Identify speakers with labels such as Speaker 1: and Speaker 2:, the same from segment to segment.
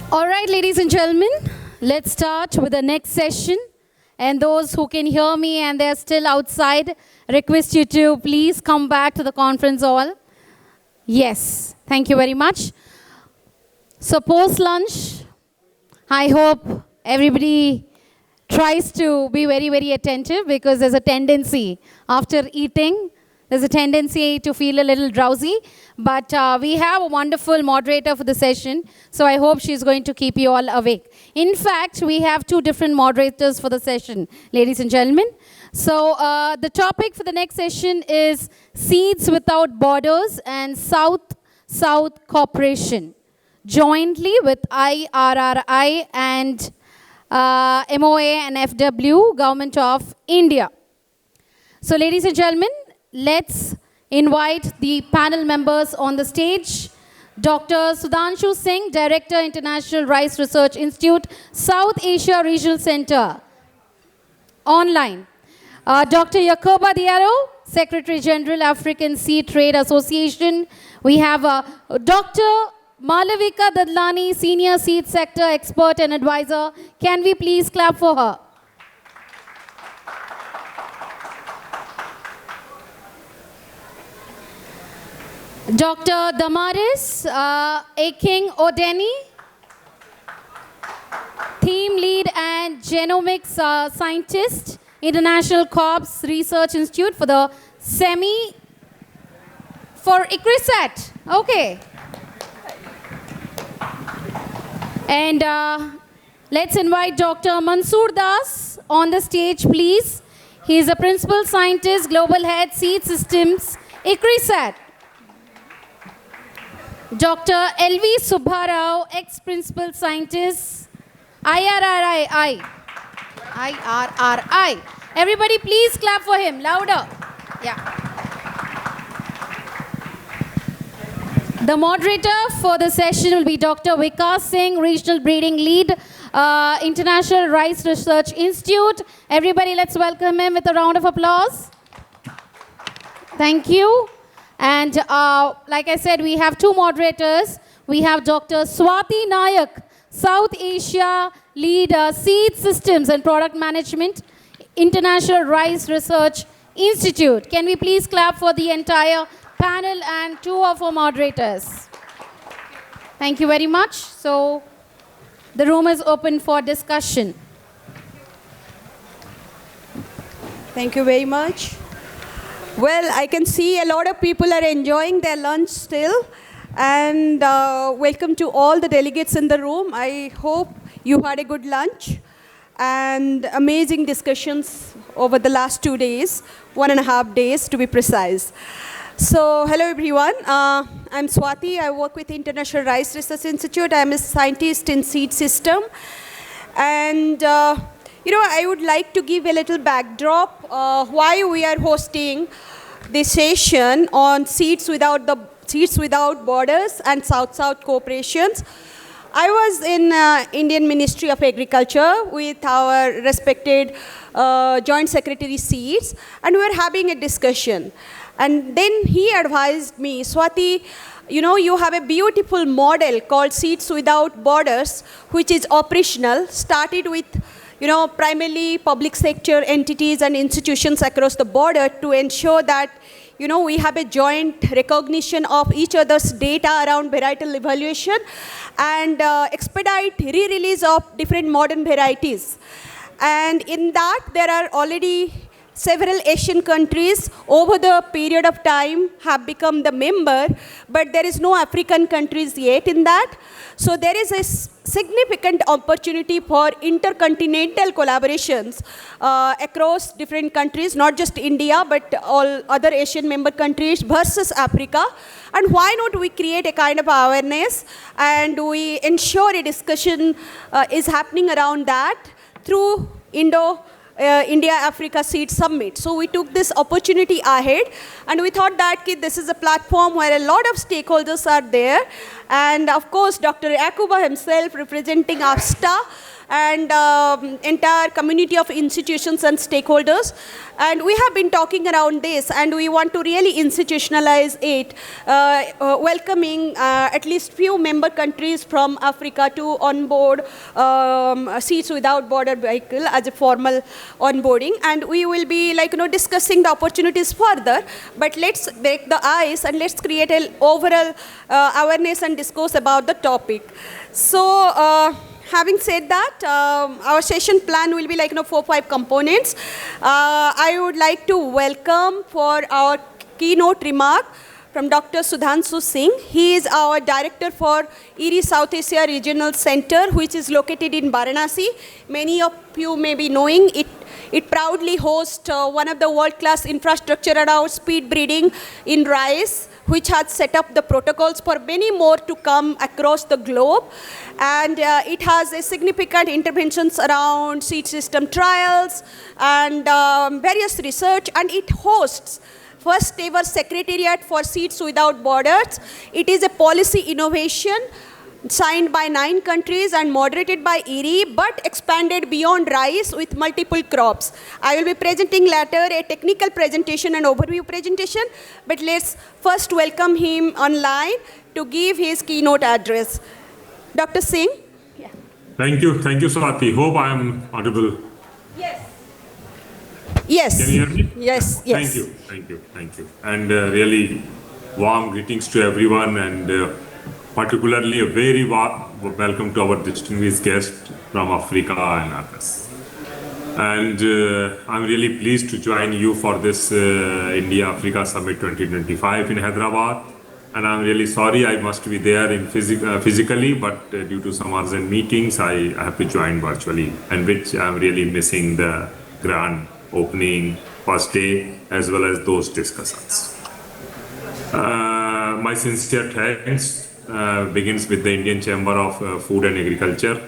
Speaker 1: All right, ladies and gentlemen, let's start with the next session. And those who can hear me and they're still outside, request you to please come back to the conference hall. Yes, thank you very much. So post lunch, I hope everybody tries to be very, very attentive because there's a tendency after eating, there's a tendency to feel a little drowsy. But we have a wonderful moderator for the session, so I hope she's going to keep you all awake. In fact, we have two different moderators for the session, ladies and gentlemen. So the topic for the next session is Seeds Without Borders and South-South Cooperation, jointly with IRRI and MOA and FW, Government of India. So ladies and gentlemen, let's invite the panel members on the stage. Dr. Sudhanshu Singh, Director, International Rice Research Institute, South Asia Regional Center, online. Dr. Yacoba Diarro, Secretary General, African Seed Trade Association. We have Dr. Malavika Dadlani, Senior Seed Sector Expert and Advisor. Can we please clap for her? Dr. Damaris Aking Odeni, Theme Lead and Genomics Scientist, International Corps Research Institute for the for ICRISAT. Okay. And let's invite Dr. Mansoor Das on the stage, please. He is a Principal Scientist, Global Head, Seed Systems, ICRISAT. Dr. L.V. Subbarao, ex-Principal Scientist, IRRI. Everybody please clap for him, louder. Yeah. The moderator for the session will be Dr. Vikas Singh, Regional Breeding Lead, International Rice Research Institute. Everybody, let's welcome him with a round of applause. Thank you. And like I said, we have two moderators. We have Dr. Swati Nayak, South Asia Lead, Seed Systems and Product Management, International Rice Research Institute. Can we please clap for the entire panel and two of our moderators? Thank you very much. So the room is open for discussion.
Speaker 2: Thank you very much. Well, I can see a lot of people are enjoying their lunch still. And welcome to all the delegates in the room. I hope you had a good lunch and amazing discussions over the last 2 days, 1.5 days to be precise. So, hello everyone. I'm Swati. I work with International Rice Research Institute. I'm a scientist in seed system. And I would like to give a little backdrop why we are hosting this session on Seeds Without Borders and South-South Cooperations. I was in Indian Ministry of Agriculture with our respected Joint Secretary Seeds, and we were having a discussion. And then he advised me, Swati, you have a beautiful model called Seeds Without Borders, which is operational, started with primarily public sector entities and institutions across the border to ensure that, we have a joint recognition of each other's data around varietal evaluation and expedite re-release of different modern varieties. And in that, there are already several Asian countries over the period of time have become the member, but there is no African countries yet in that. So there is a significant opportunity for intercontinental collaborations across different countries, not just India, but all other Asian member countries versus Africa. And why not we create a kind of awareness and we ensure a discussion is happening around that through India-Africa Seed Summit. So we took this opportunity ahead and we thought that this is a platform where a lot of stakeholders are there. And of course, Dr. Yacoba himself representing AFSTA and entire community of institutions and stakeholders. And we have been talking around this, and we want to really institutionalize it, welcoming at least few member countries from Africa to onboard Seats Without Border vehicle as a formal onboarding. And we will be discussing the opportunities further. But let's break the ice and let's create an overall awareness and discourse about the topic. So. Having said that, our session plan will be 4-5 components. I would like to welcome for our keynote remark from Dr. Sudhanshu Singh. He is our director for ERI South Asia Regional Center, which is located in Varanasi. Many of you may be knowing it. It proudly hosts one of the world-class infrastructure around speed breeding in rice, which has set up the protocols for many more to come across the globe. And it has a significant interventions around seed system trials and various research, and it hosts first ever Secretariat for Seeds Without Borders. It is a policy innovation signed by 9 countries and moderated by ERI, but expanded beyond rice with multiple crops. I will be presenting later a technical presentation and overview presentation, but let's first welcome him online to give his keynote address. Dr. Singh?
Speaker 3: Yeah. Thank you, Swati. Hope I am audible.
Speaker 2: Yes. Yes.
Speaker 3: Can you hear me?
Speaker 2: Yes, yes.
Speaker 3: Thank you. And really warm greetings to everyone, and particularly a very welcome to our distinguished guest from Africa and others. And I'm really pleased to join you for this India-Africa Summit 2025 in Hyderabad. And I'm really sorry I must be there in physically, but due to some urgent meetings, I have to join virtually, and which I'm really missing the grand opening first day as well as those discussions. My sincere thanks begins with the Indian Chamber of Food and Agriculture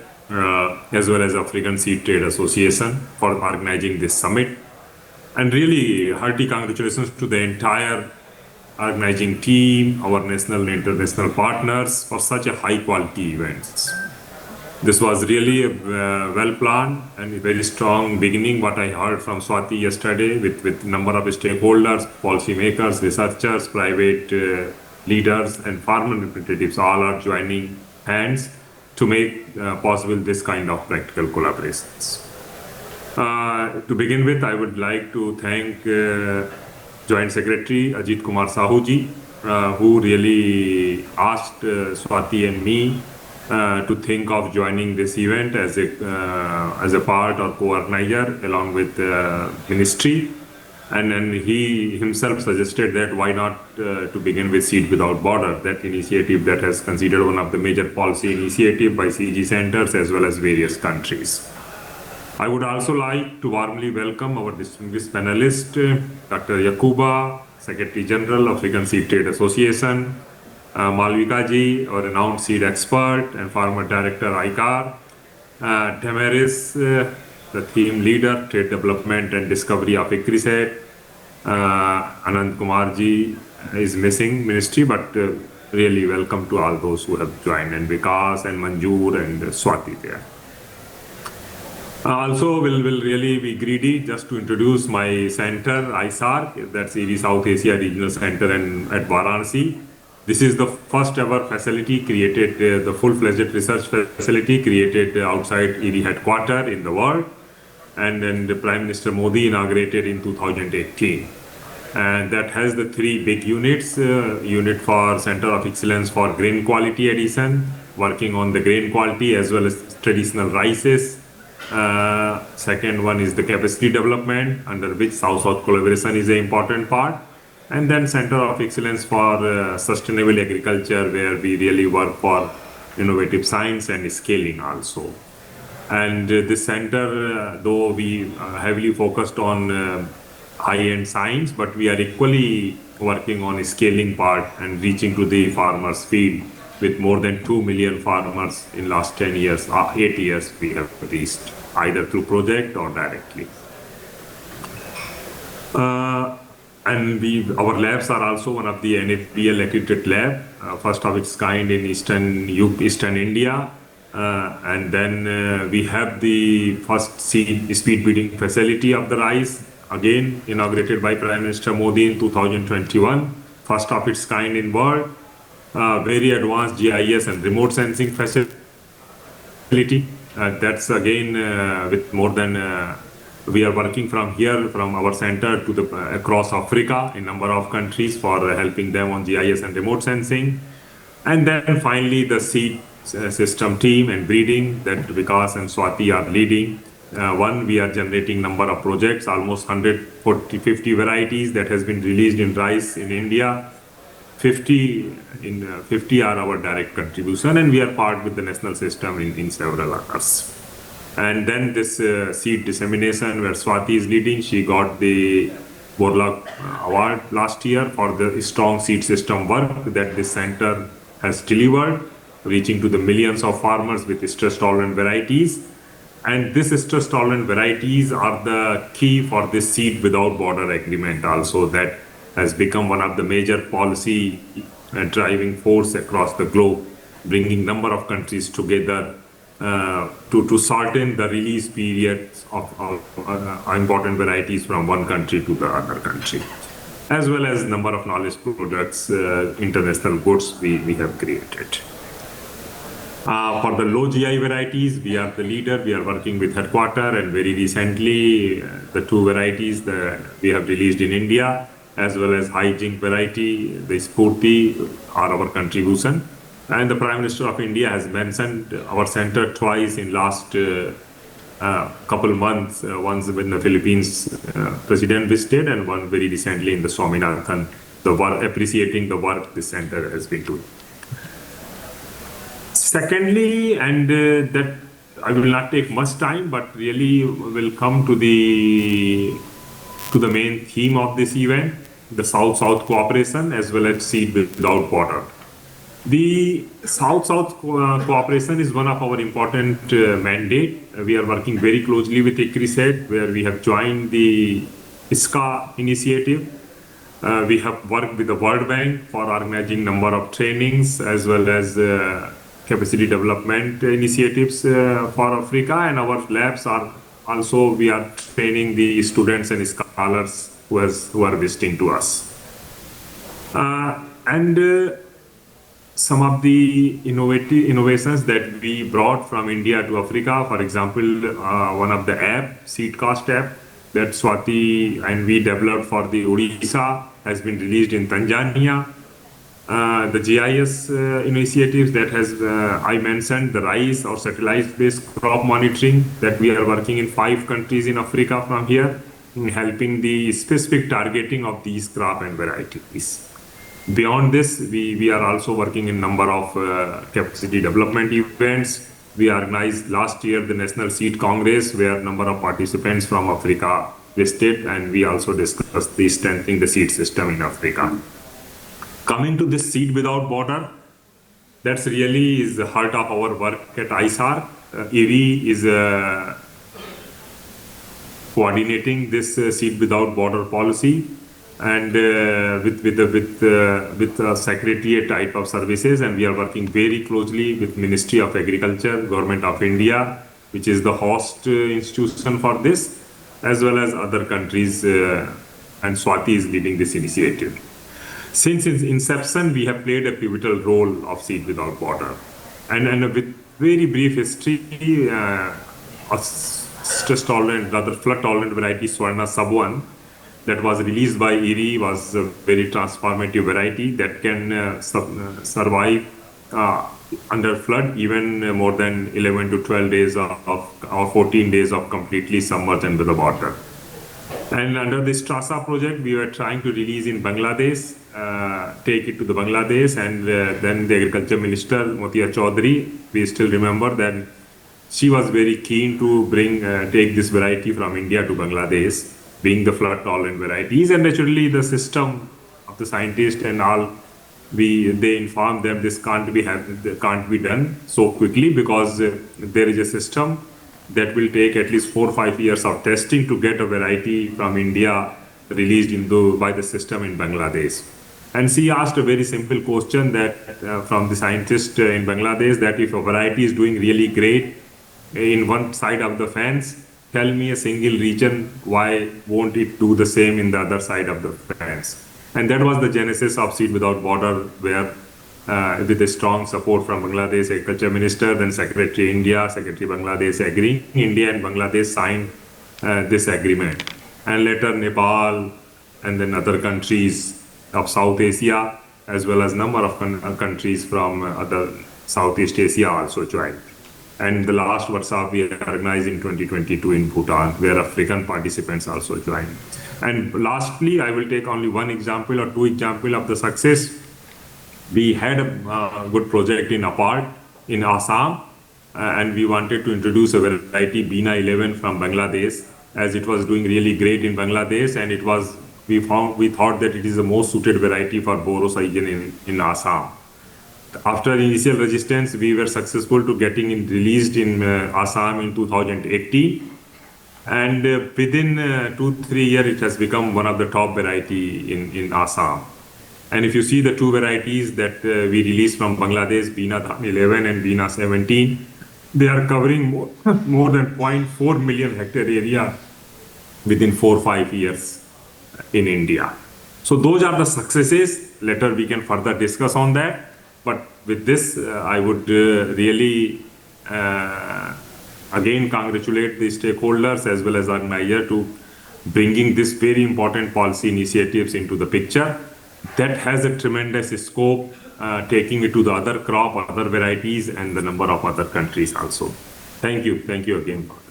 Speaker 3: as well as African Seed Trade Association for organizing this summit. And really hearty congratulations to the entire organizing team, our national and international partners for such a high quality events. This was really well planned and a very strong beginning. What I heard from Swati yesterday with number of stakeholders, policymakers, researchers, private leaders and farmer representatives all are joining hands to make possible this kind of practical collaborations. To begin with, I would like to thank Joint Secretary Ajit Kumar Sahuji, who really asked Swati and me to think of joining this event as a part or co-organizer along with the ministry. And then he himself suggested that why not to begin with Seed Without Border, that initiative that has considered one of the major policy initiative by CG centers as well as various countries. I would also like to warmly welcome our distinguished panelist, Dr. Yakuba, Secretary General, African Seed Trade Association, Malvika ji, our renowned seed expert and Farmer Director, ICAR, Tamaris, the theme leader, Trade Development and Discovery of ICRISAT, Anand Kumar ji is missing ministry, but really welcome to all those who have joined, and Vikas and Manjoor and Swati there. Also, will really be greedy just to introduce my center, ISAR, that's ERI South Asia Regional Center at Varanasi. This is the first ever facility created, the full-fledged research facility created outside ERI headquarters in the world. And then the Prime Minister Modi inaugurated in 2018. And that has the 3 big units, unit for Center of Excellence for Grain Quality Addition, working on the grain quality as well as traditional rices. Second one is the capacity development, under which South-South collaboration is an important part. And then Center of Excellence for Sustainable Agriculture, where we really work for innovative science and scaling also. And this center, though we heavily focused on high-end science, but we are equally working on a scaling part and reaching to the farmers' field with more than 2 million farmers in last 10 years, 8 years we have reached, either through project or directly. And our labs are also one of the NFBL accredited lab, first of its kind in Eastern India. And then we have the first speed breeding facility of the rice, again inaugurated by Prime Minister Modi in 2021, first of its kind in world. Very advanced GIS and remote sensing facility. That's again with more than we are working from here, from our center to the across Africa in number of countries for helping them on GIS and remote sensing. And then finally the seed system team and breeding that Vikas and Swati are leading. We are generating number of projects, almost 50 varieties that has been released in rice in India. 50 are our direct contribution, and we are part with the national system in several others. And then this seed dissemination where Swati is leading, she got the Borlaug Award last year for the strong seed system work that this center has delivered, reaching to the millions of farmers with stress-tolerant varieties. And these stress-tolerant varieties are the key for this seed without border agreement also, that has become one of the major policy driving force across the globe, bringing number of countries together to shorten the release periods of important varieties from one country to the other country, as well as number of knowledge products, international goods we have created. For the low GI varieties, we are the leader. We are working with headquarter, and very recently the two varieties that we have released in India, as well as high zinc variety, the Spurti, are our contribution. And the Prime Minister of India has mentioned our center twice in last couple months, once when the Philippines president visited, and one very recently in the Swaminathan, appreciating the work this center has been doing. Secondly, and that I will not take much time, but really will come to the main theme of this event, the South-South cooperation as well as seed without border. The South-South cooperation is one of our important mandate. We are working very closely with ICRISAT, where we have joined the ISCA initiative. We have worked with the World Bank for organizing number of trainings as well as capacity development initiatives for Africa, and our labs are also, we are training the students and scholars who are visiting to us. Some of the innovations that we brought from India to Africa, for example, one of the app, Seedcast app, that Swati and we developed for the Odisha has been released in Tanzania. The GIS initiatives that has I mentioned, the rice or satellite-based crop monitoring that we are working in 5 countries in Africa from here, in helping the specific targeting of these crop and varieties. Beyond this, we are also working in number of capacity development events. We organized last year the National Seed Congress, where a number of participants from Africa visited, and we also discussed the strengthening the seed system in Africa. Coming to this seed without border, that's really is the heart of our work at ISAR. EV is coordinating this seed without border policy, and with secretariat type of services, and we are working very closely with Ministry of Agriculture, Government of India, which is the host institution for this, as well as other countries, and Swati is leading this initiative. Since its inception, we have played a pivotal role of Seed Without Border. And with very brief history, stress-tolerant, rather flood-tolerant variety Swarna Sub-1 that was released by IRI was a very transformative variety that can survive under flood even more than 11 to 12 days or 14 days of completely submerged under the water. And under this TRASA project, we were trying to release in Bangladesh, take it to the Bangladesh, and then the Agriculture Minister, Motia Chaudhary, we still remember that she was very keen to take this variety from India to Bangladesh, being the flood-tolerant varieties, and naturally the system of the scientists and all, they informed them this can't be done so quickly, because there is a system that will take at least 4 or 5 years of testing to get a variety from India released by the system in Bangladesh. And she asked a very simple question that from the scientist in Bangladesh, that if a variety is doing really great in one side of the fence, tell me a single region, why won't it do the same in the other side of the fence? And that was the genesis of Seed Without Border, where with a strong support from Bangladesh Agriculture Minister, then Secretary India, Secretary Bangladesh agreeing, India and Bangladesh signed this agreement. And later Nepal and then other countries of South Asia, as well as number of countries from other Southeast Asia also joined. And the last workshop we organized in 2022 in Bhutan, where African participants also joined. And lastly, I will take only one example or two examples of the success. We had a good project in Apart in Assam, and we wanted to introduce a variety Bina 11 from Bangladesh, as it was doing really great in Bangladesh, and we thought that it is the most suited variety for Boros region in Assam. After initial resistance, we were successful to getting it released in Assam in 2018. And within 2-3 years, it has become one of the top variety in Assam. And if you see the two varieties that we released from Bangladesh, Bina 11 and Bina 17, they are covering more than 0.4 million hectare area within 4 or 5 years in India. So those are the successes. Later we can further discuss on that. But with this, I would really again congratulate the stakeholders as well as organizer to bringing this very important policy initiatives into the picture. That has a tremendous scope, taking it to the other crop, other varieties, and the number of other countries also. Thank you again for that.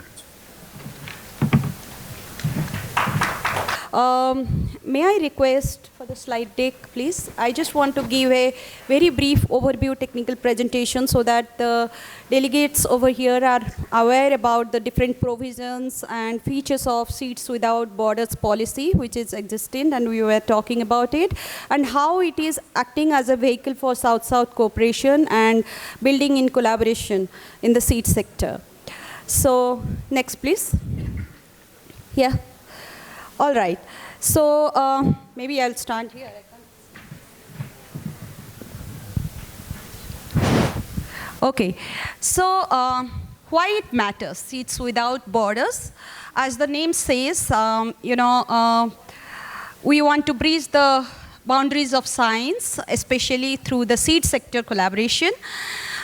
Speaker 2: May I request for the slide deck, please? I just want to give a very brief overview technical presentation so that the delegates over here are aware about the different provisions and features of Seeds Without Borders policy, which is existing, and we were talking about it, and how it is acting as a vehicle for South-South cooperation and building in collaboration in the seed sector. So, next please. Yeah. All right. So maybe I'll start here. Okay. So why it matters? Seeds Without Borders. As the name says, we want to bridge the boundaries of science, especially through the seed sector collaboration.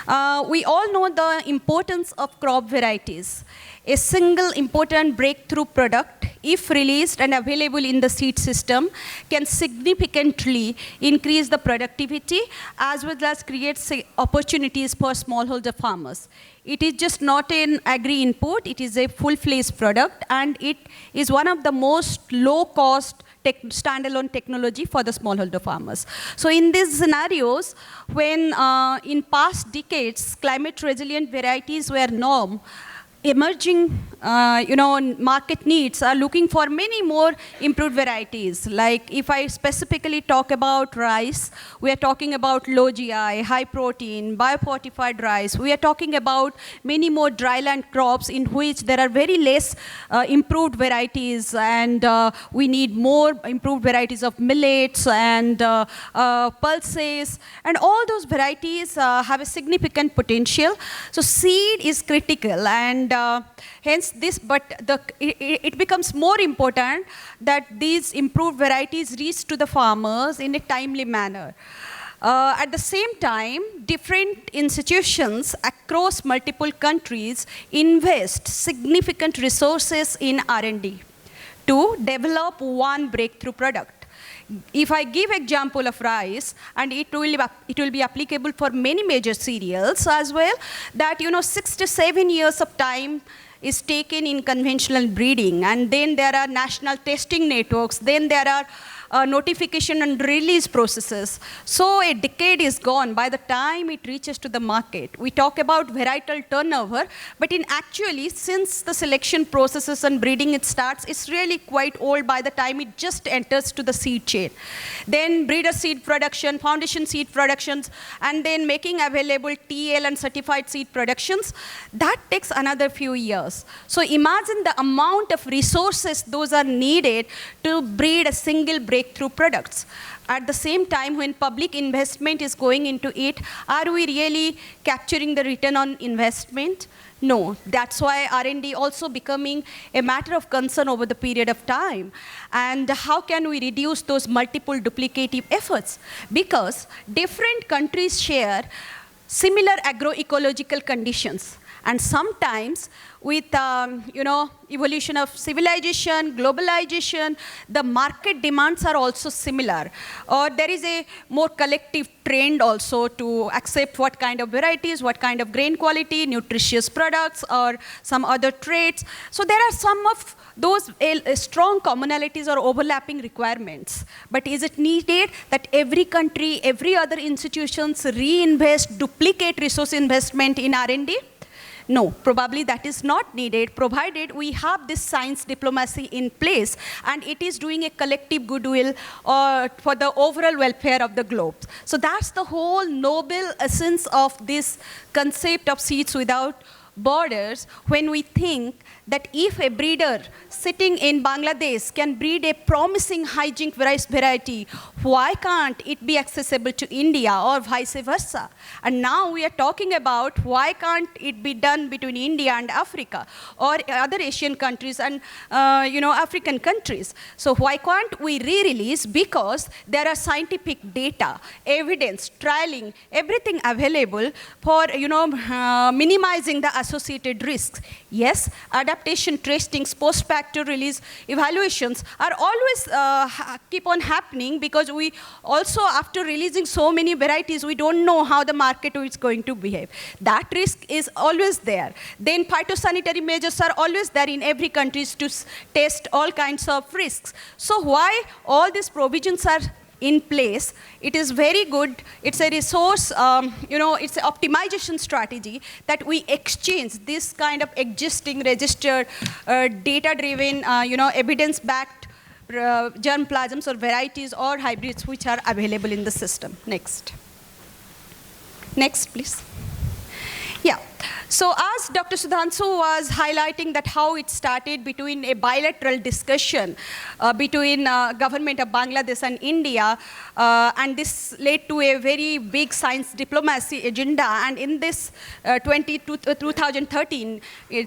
Speaker 2: We all know the importance of crop varieties. A single important breakthrough product, if released and available in the seed system, can significantly increase the productivity as well as create opportunities for smallholder farmers. It is just not an agri-input, it is a full-fledged product, and it is one of the most low-cost standalone technology for the smallholder farmers. So in these scenarios, when in past decades, climate-resilient varieties were norm, emerging market needs are looking for many more improved varieties. Like if I specifically talk about rice, we are talking about low GI, high protein, biofortified rice. We are talking about many more dryland crops in which there are very less improved varieties, and we need more improved varieties of millets and pulses, and all those varieties have a significant potential. So seed is critical, and hence this, it becomes more important that these improved varieties reach to the farmers in a timely manner. At the same time, different institutions across multiple countries invest significant resources in R&D to develop one breakthrough product. If I give example of rice, and it will be applicable for many major cereals as well, that 6 to 7 years of time is taken in conventional breeding, and then there are national testing networks, then there are notification and release processes. So a decade is gone by the time it reaches to the market. We talk about varietal turnover, but in actually, since the selection processes and breeding it starts, it's really quite old by the time it just enters to the seed chain. Then breeder seed production, foundation seed productions, and then making available TL and certified seed productions, that takes another few years. So imagine the amount of resources those are needed to breed a single breakthrough products. At the same time, when public investment is going into it, are we really capturing the return on investment? No, that's why R&D also becoming a matter of concern over the period of time. And how can we reduce those multiple duplicative efforts? Because different countries share similar agroecological conditions. And sometimes with evolution of civilization, globalization, the market demands are also similar. Or there is a more collective trend also to accept what kind of varieties, what kind of grain quality, nutritious products, or some other traits. So there are some of those strong commonalities or overlapping requirements. But is it needed that every country, every other institutions reinvest, duplicate resource investment in R&D? No, probably that is not needed, provided we have this science diplomacy in place and it is doing a collective goodwill for the overall welfare of the globe. So that's the whole noble essence of this concept of Seeds Without Borders, when we think that if a breeder sitting in Bangladesh can breed a promising high-jinc variety, why can't it be accessible to India or vice versa? And now we are talking about why can't it be done between India and Africa or other Asian countries and African countries. So why can't we re-release? Because there are scientific data, evidence, trialing, everything available for minimizing the associated risks. Yes, adaptation testings, post-factor release evaluations are always keep on happening, because we also, after releasing so many varieties, we don't know how the market is going to behave. That risk is always there. Then phytosanitary measures are always there in every country to test all kinds of risks. So why all these provisions are in place? It is very good. It's a resource, it's an optimization strategy that we exchange this kind of existing registered, data-driven, evidence-backed germplasms or varieties or hybrids which are available in the system. Next. Next, please. Yeah. So as Dr. Sudhanshu was highlighting that how it started between a bilateral discussion between government of Bangladesh and India, and this led to a very big science diplomacy agenda. And in this 2013,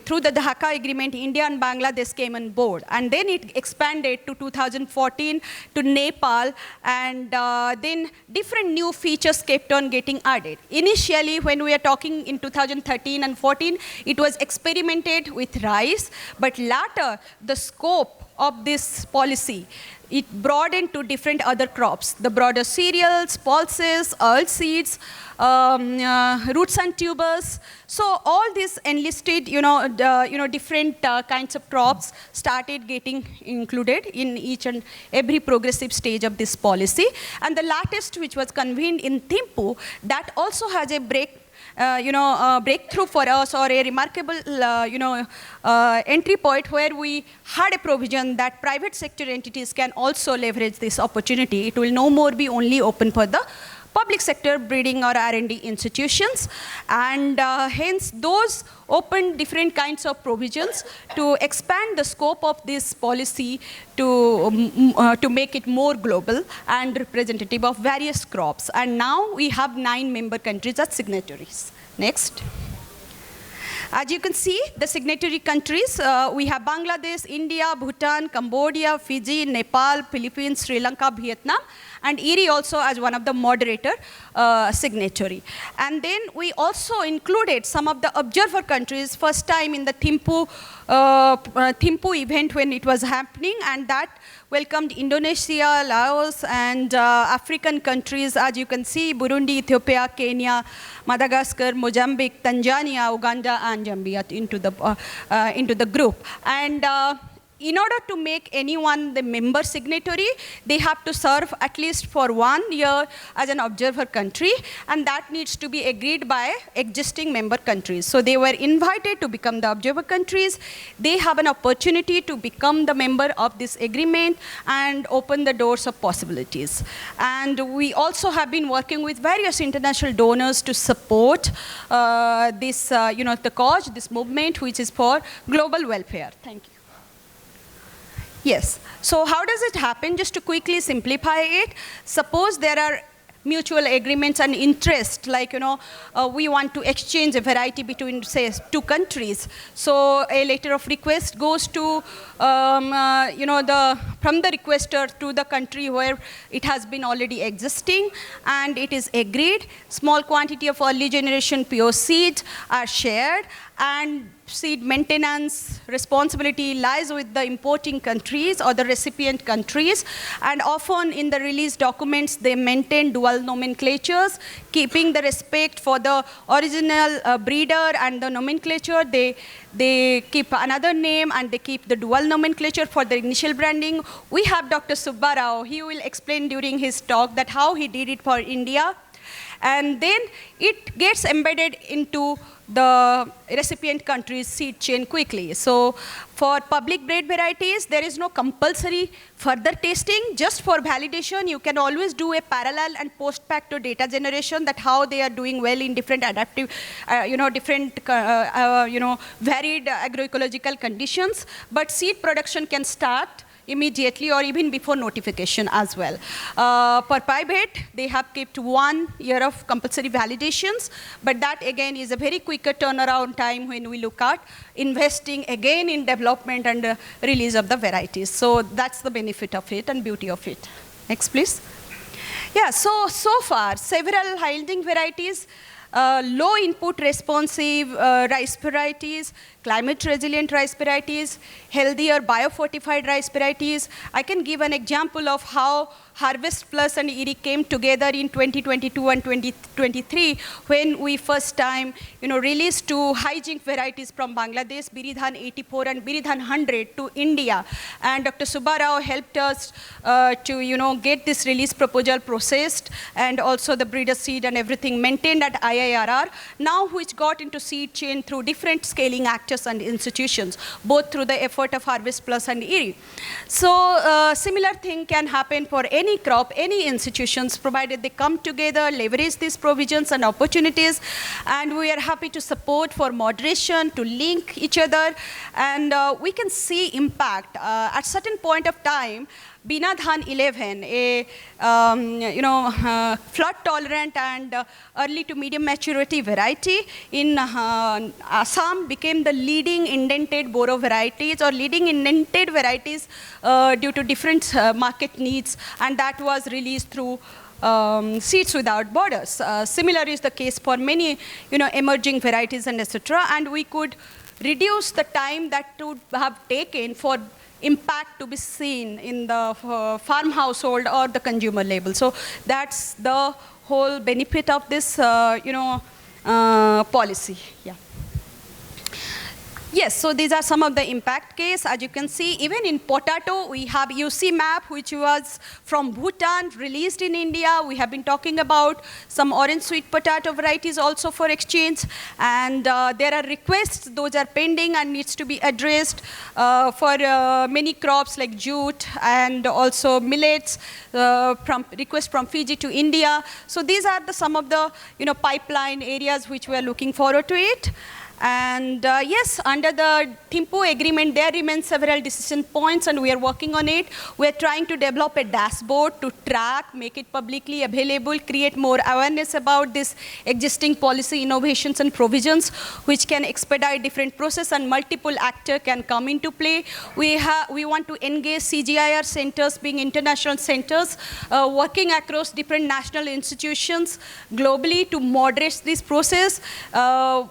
Speaker 2: through the Dhaka Agreement, India and Bangladesh came on board. And then it expanded to 2014 to Nepal, and then different new features kept on getting added. Initially, when we are talking in 2013 and 14, it was experimented with rice, but later the scope of this policy, it broadened to different other crops, the broader cereals, pulses, oilseeds, roots and tubers. So all these enlisted, different kinds of crops started getting included in each and every progressive stage of this policy. And the latest, which was convened in Thimphu, that also has a breakthrough for us, or a remarkable, entry point where we had a provision that private sector entities can also leverage this opportunity. It will no more be only open for the public sector breeding or R&D institutions, and hence those open different kinds of provisions to expand the scope of this policy to make it more global and representative of various crops. And now we have 9 member countries as signatories. Next. As you can see, the signatory countries, we have Bangladesh, India, Bhutan, Cambodia, Fiji, Nepal, Philippines, Sri Lanka, Vietnam, and ERI also as one of the moderator signatory. And then we also included some of the observer countries, first time in the Thimphu event when it was happening, and that welcomed Indonesia, Laos, and African countries, as you can see, Burundi, Ethiopia, Kenya, Madagascar, Mozambique, Tanzania, Uganda, and Zambia into the group. And in order to make anyone the member signatory, they have to serve at least for 1 year as an observer country, and that needs to be agreed by existing member countries. So they were invited to become the observer countries. They have an opportunity to become the member of this agreement and open the doors of possibilities. And we also have been working with various international donors to support the cause, this movement, which is for global welfare. Thank you. Yes. So how does it happen? Just to quickly simplify it, suppose there are mutual agreements and interest, like, we want to exchange a variety between, say, two countries. So a letter of request goes to, from the requester to the country where it has been already existing, and it is agreed. Small quantity of early generation pure seeds are shared, and seed maintenance responsibility lies with the importing countries or the recipient countries. And often in the release documents, they maintain dual nomenclatures, keeping the respect for the original breeder and the nomenclature. They keep another name and they keep the dual nomenclature for the initial branding. We have Dr. Subbarao. He will explain during his talk that how he did it for India. And then it gets embedded into the recipient country's seed chain quickly. So for public bred varieties, there is no compulsory further testing. Just for validation, you can always do a parallel and post-facto data generation, that how they are doing well in different adaptive, varied agroecological conditions. But seed production can start immediately or even before notification as well. For private, they have kept 1 year of compulsory validations, but that again is a very quicker turnaround time when we look at investing again in development and release of the varieties. So that's the benefit of it and beauty of it. Next, please. Yeah, so far, several high-yielding varieties, low input responsive rice varieties, climate resilient rice varieties, healthier biofortified rice varieties. I can give an example of how Harvest Plus and IRI came together in 2022 and 2023 when we first time released two high zinc varieties from Bangladesh, Biridhan 84 and Biridhan 100 to India. And Dr. Subbarao helped us to get this release proposal processed, and also the breeder seed and everything maintained at IIRR, now which got into seed chain through different scaling actors and institutions, both through the effort of Harvest Plus and IRI. So similar thing can happen for any crop, any institutions, provided they come together, leverage these provisions and opportunities, and we are happy to support for moderation, to link each other, and we can see impact. At certain point of time, Binadhan 11, a flood-tolerant and early to medium maturity variety in Assam, became the leading indented Boro varieties or leading indented varieties due to different market needs, and that was released through Seeds Without Borders. Similar is the case for many emerging varieties and etc. And we could reduce the time that would have taken for impact to be seen in the farm household or the consumer label. So that's the whole benefit of this, policy. Yeah. Yes, so these are some of the impact case. As you can see, even in potato, we have UC map, which was from Bhutan, released in India. We have been talking about some orange sweet potato varieties also for exchange. And there are requests, those are pending and needs to be addressed for many crops like jute and also millets, request from Fiji to India. So these are some of the pipeline areas which we are looking forward to it. And yes, under the Thimphu agreement, there remain several decision points, and we are working on it. We are trying to develop a dashboard to track, make it publicly available, create more awareness about this existing policy innovations and provisions, which can expedite different process and multiple actors can come into play. We want to engage CGIAR centers, being international centers, working across different national institutions globally to moderate this process.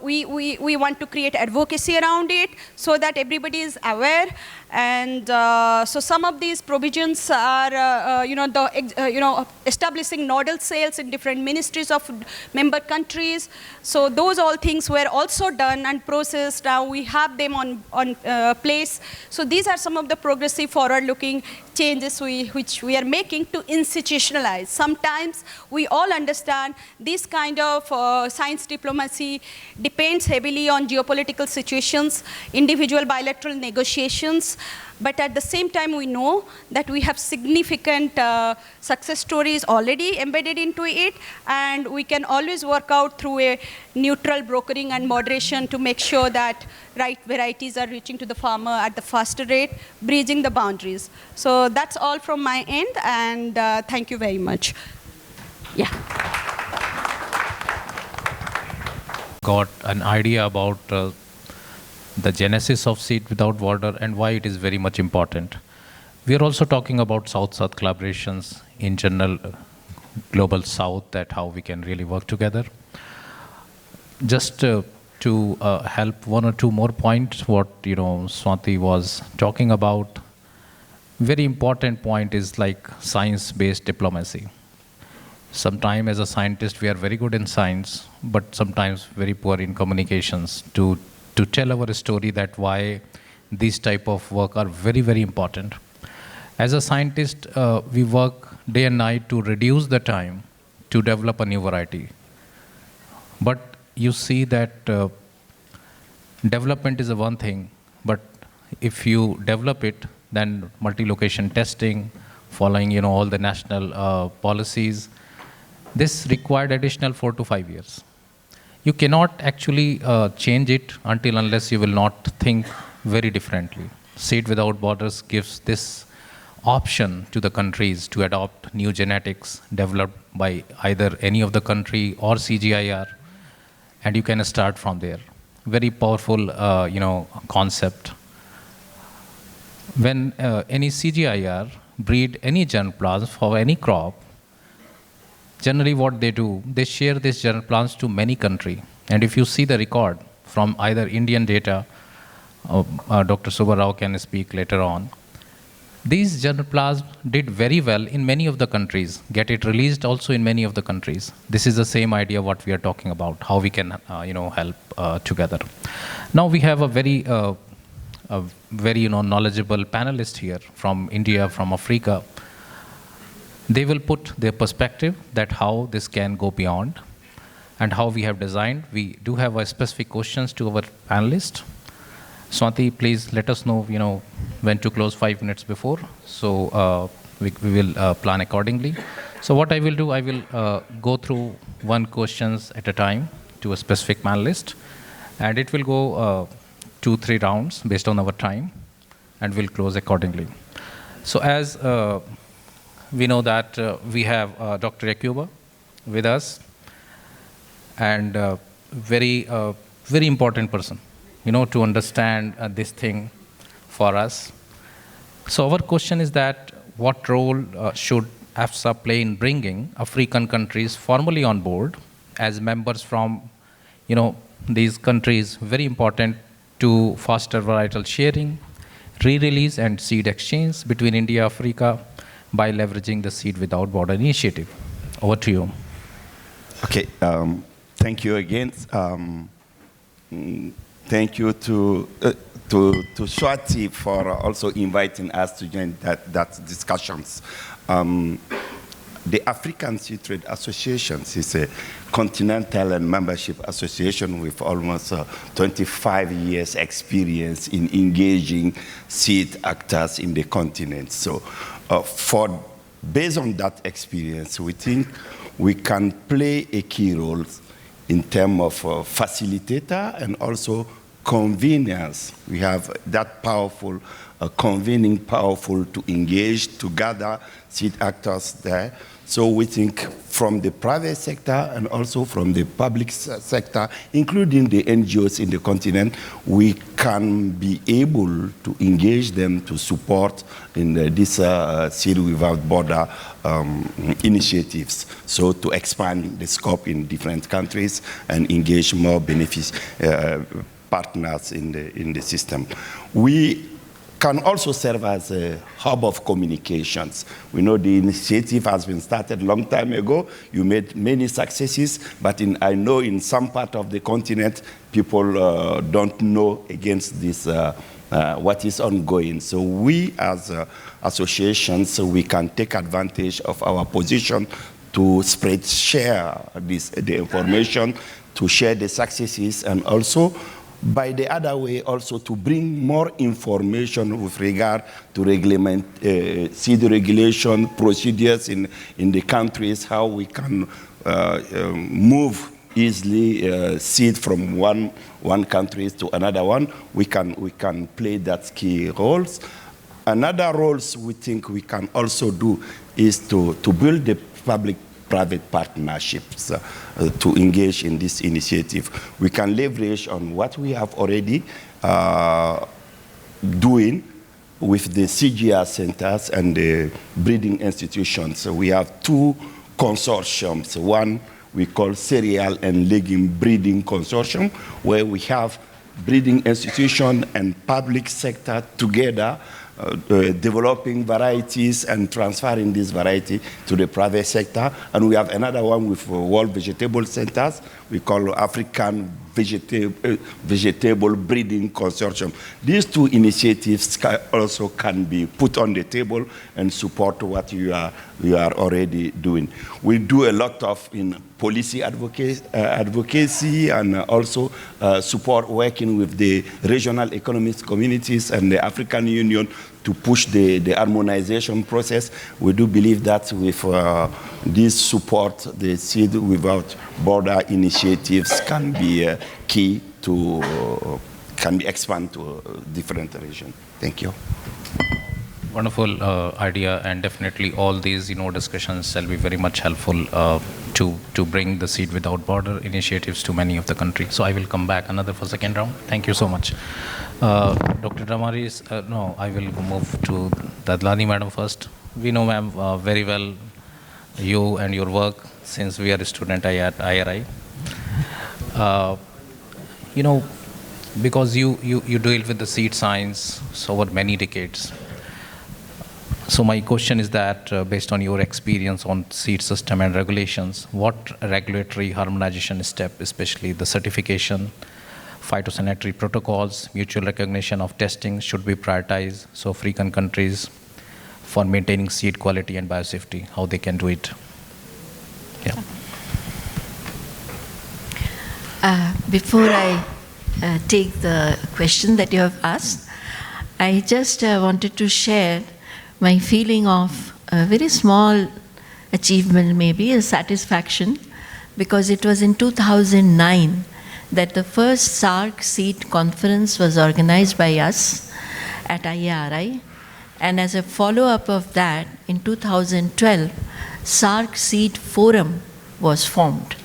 Speaker 2: We want to create advocacy around it so that everybody is aware. And so some of these provisions are, establishing nodal cells in different ministries of member countries. So those all things were also done and processed. Now we have them on place. So these are some of the progressive forward-looking changes which we are making to institutionalize. Sometimes we all understand this kind of science diplomacy depends heavily on geopolitical situations, individual bilateral negotiations, challenges. But at the same time, we know that we have significant success stories already embedded into it, and we can always work out through a neutral brokering and moderation to make sure that right varieties are reaching to the farmer at the faster rate, bridging the boundaries. So that's all from my end, and thank you very much. Yeah.
Speaker 4: Got an idea about the genesis of Seed Without Border and why it is very much important. We are also talking about South-South collaborations in general, global South, that how we can really work together. Just to help one or two more points, what Swati was talking about. Very important point is like science-based diplomacy. Sometimes as a scientist we are very good in science, but sometimes very poor in communications to tell our story that why these type of work are very, very important. As a scientist, we work day and night to reduce the time to develop a new variety. But you see that development is a one thing, but if you develop it, then multi-location testing, following all the national policies, this required additional 4 to 5 years. You cannot actually change it until unless you will not think very differently. Seed Without Borders gives this option to the countries to adopt new genetics developed by either any of the country or CGIAR, and you can start from there. Very powerful, concept. When any CGIAR breed any germplasm for any crop, generally what they do, they share these germplasms to many countries. And if you see the record from either Indian data, Dr. Subba Rao can speak later on, these germplasms did very well in many of the countries, get it released also in many of the countries. This is the same idea what we are talking about, how we can help together. Now we have a very knowledgeable panelist here from India, from Africa. They will put their perspective that how this can go beyond and how we have designed. We do have a specific questions to our panelists. Swati, please let us know, when to close 5 minutes before. So we will plan accordingly. So what I will do, I will go through one questions at a time to a specific panelist. And it will go 2-3 rounds based on our time. And we'll close accordingly. So as we know that we have Dr. Yakuba with us, and very important person, to understand this thing for us. So our question is that what role should AFSA play in bringing African countries formally on board as members from, these countries, very important to foster varietal sharing, re-release and seed exchange between India and Africa by leveraging the Seed Without Border initiative. Over to you.
Speaker 5: Okay, thank you again. Thank you to Swati for also inviting us to join that discussions. The African Seed Trade Association is a continental and membership association with almost 25 years experience in engaging seed actors in the continent. So based on that experience, we think we can play a key role in terms of facilitator and also convenience. We have that powerful, convening powerful to engage, to gather seed actors there. So we think from the private sector and also from the public sector, including the NGOs in the continent, we can be able to engage them to support in this Seed Without Border initiatives. So to expand the scope in different countries and engage more partners in the system. We can also serve as a hub of communications. We know the initiative has been started a long time ago. You made many successes, but I know in some part of the continent, people don't know against this, what is ongoing. So we as associations, we can take advantage of our position to share the information, to share the successes, and also by the other way also to bring more information with regard to seed regulation procedures in the countries, how we can move easily seed from one country to another one. We can play that key roles. Another roles we think we can also do is to build the public-private partnerships to engage in this initiative. We can leverage on what we have already doing with the CGR centers and the breeding institutions. So we have two consortiums. One we call Cereal and Legume Breeding Consortium, where we have breeding institution and public sector together developing varieties and transferring this variety to the private sector. And we have another one with World Vegetable Centers, we call African Vegetable Breeding Consortium. These two initiatives also can be put on the table and support what you are already doing. We do a lot of in policy advocacy and also support working with the regional economic communities and the African Union to push the harmonization process. We do believe that with this support, the Seed Without Border initiatives can be key to, can be expanded to different regions. Thank you.
Speaker 4: Wonderful idea, and definitely all these discussions shall be very much helpful to bring the Seed Without Border initiatives to many of the countries. So I will come back another for second round. Thank you so much. Dr. Damaris, no, I will move to Dadlani madam first. We know, ma'am, very well you and your work since we are a student at IRI. Because you deal with the seed science over many decades. So my question is that based on your experience on seed system and regulations, what regulatory harmonization step, especially the certification, phytosanitary protocols, mutual recognition of testing should be prioritized so African countries for maintaining seed quality and biosafety, how they can do it? Yeah.
Speaker 6: Before I take the question that you have asked, I just wanted to share my feeling of a very small achievement, maybe a satisfaction, because it was in 2009 that the first SARC seed conference was organized by us at IARI, and as a follow-up of that, in 2012, SARC Seed Forum was formed.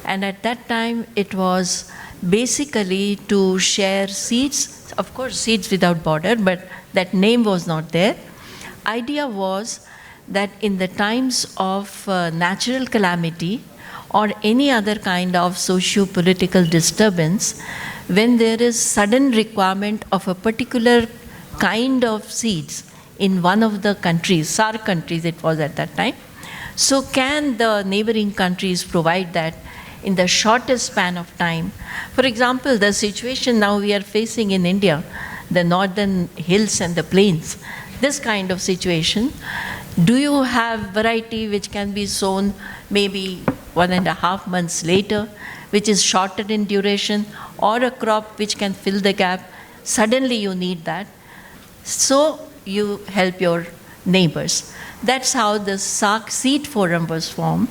Speaker 6: And at that time, it was basically to share seeds, of course, Seeds Without Border, but that name was not there. Idea was that in the times of natural calamity or any other kind of socio-political disturbance, when there is sudden requirement of a particular kind of seeds in one of the countries, SARC countries it was at that time, so can the neighboring countries provide that in the shortest span of time? For example, the situation now we are facing in India, the northern hills and the plains, this kind of situation, do you have variety which can be sown maybe 1.5 months later, which is shorter in duration, or a crop which can fill the gap? Suddenly you need that. So you help your neighbors. That's how the SARC Seed Forum was formed.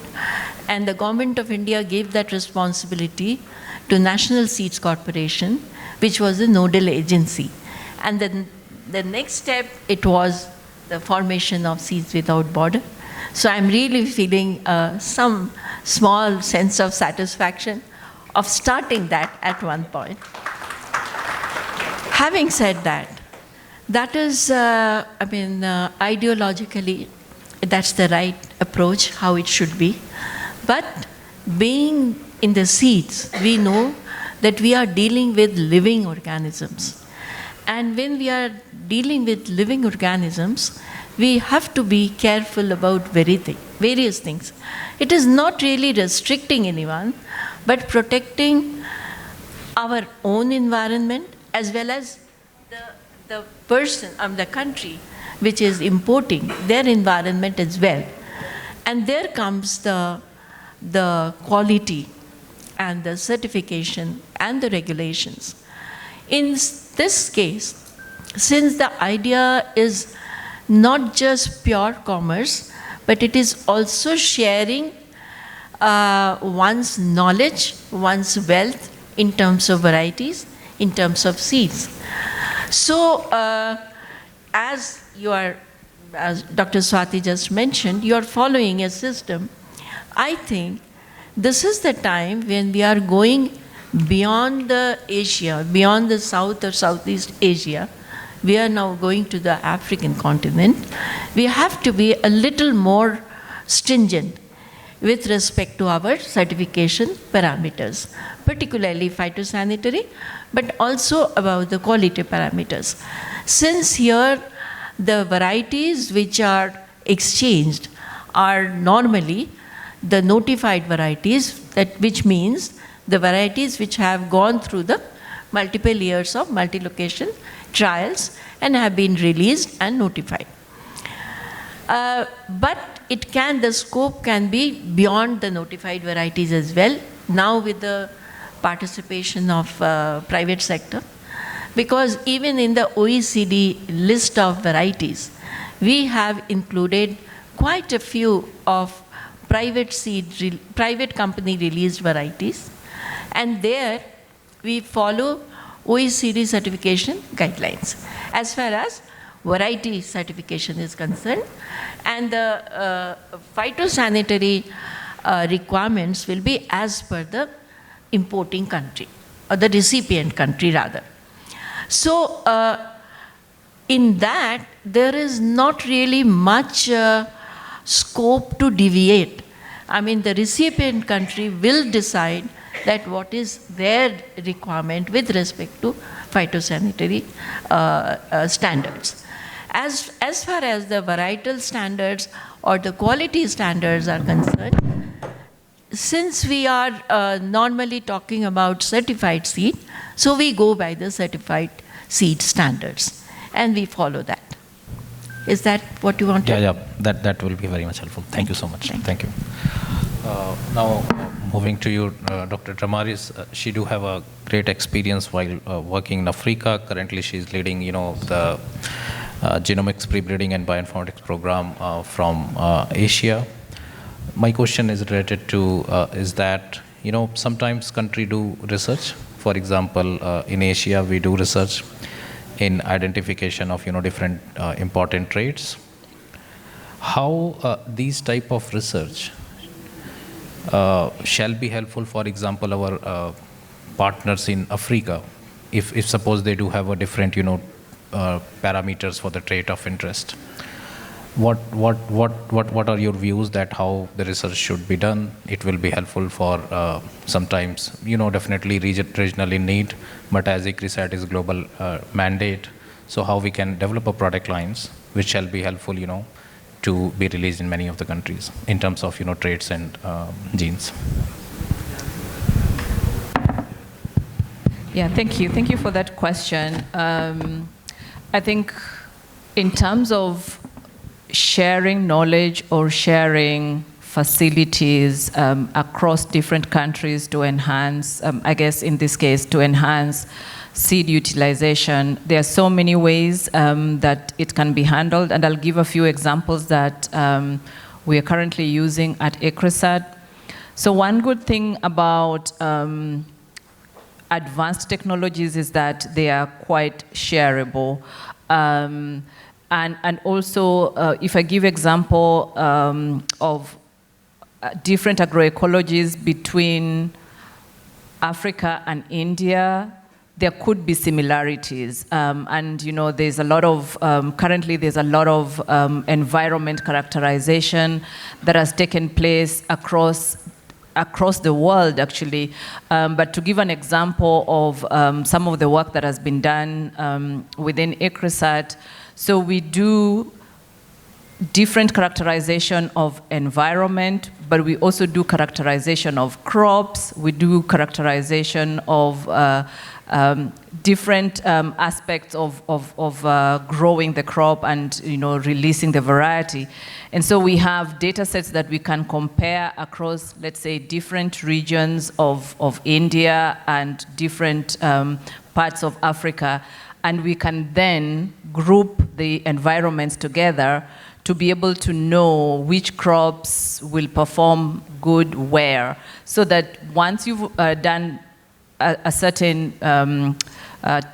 Speaker 6: And the Government of India gave that responsibility to National Seeds Corporation, which was the nodal agency. And then the next step, it was the formation of Seeds Without Border. So I'm really feeling some small sense of satisfaction of starting that at one point. Having said that, that is, ideologically, that's the right approach, how it should be. But being in the seeds, we know that we are dealing with living organisms. And when we are dealing with living organisms, we have to be careful about various things. It is not really restricting anyone, but protecting our own environment as well as the person, the country which is importing their environment as well. And there comes the quality and the certification and the regulations. In this case, since the idea is not just pure commerce, but it is also sharing one's knowledge, one's wealth in terms of varieties, in terms of seeds. So, as Dr. Swati just mentioned, you are following a system. I think this is the time when we are going beyond the Asia, beyond the South or Southeast Asia. We are now going to the African continent. We have to be a little more stringent with respect to our certification parameters, particularly phytosanitary, but also about the quality parameters. Since here the varieties which are exchanged are normally the notified varieties, which means the varieties which have gone through the multiple years of multi-location trials and have been released and notified. But the scope can be beyond the notified varieties as well, now with the participation of private sector. Because even in the OECD list of varieties, we have included quite a few of private company released varieties. And there we follow OECD certification guidelines as far as variety certification is concerned. And the phytosanitary requirements will be as per the importing country, or the recipient country rather. So in that, there is not really much scope to deviate. I mean, the recipient country will decide that what is their requirement with respect to phytosanitary standards. As far as the varietal standards or the quality standards are concerned, since we are normally talking about certified seed, so we go by the certified seed standards and we follow that. Is that what you want to?
Speaker 4: Yeah, that will be very much helpful. Thank you so much. Thank you. Now, moving to you, Dr. Damaris, she do have a great experience while working in Africa. Currently, she's leading, the genomics pre-breeding and bioinformatics program from Asia. My question is related to is that, sometimes country do research. For example, in Asia, we do research in identification of, different important traits. How these type of research shall be helpful, for example, our partners in Africa, if suppose they do have a different, parameters for the trait of interest. What are your views that how the research should be done? It will be helpful for sometimes, definitely regional in need, but as ICRISAT is global mandate, so how we can develop a product lines which shall be helpful, to be released in many of the countries in terms of, traits and genes.
Speaker 7: Yeah, thank you. Thank you for that question. I think in terms of sharing knowledge or sharing facilities across different countries to enhance, I guess in this case, to enhance seed utilization, there are so many ways that it can be handled, and I'll give a few examples that we are currently using at ICRISAT. So one good thing about advanced technologies is that they are quite shareable. And also, if I give example of different agroecologies between Africa and India, there could be similarities. And there's a lot of, currently there's a lot of environment characterization that has taken place across the world, actually. But to give an example of some of the work that has been done within ICRISAT, so we do different characterization of environment, but we also do characterization of crops, we do characterization of different aspects of growing the crop and releasing the variety. And so we have data sets that we can compare across, let's say, different regions of India and different parts of Africa, and we can then group the environments together to be able to know which crops will perform good where, so that once you've done a certain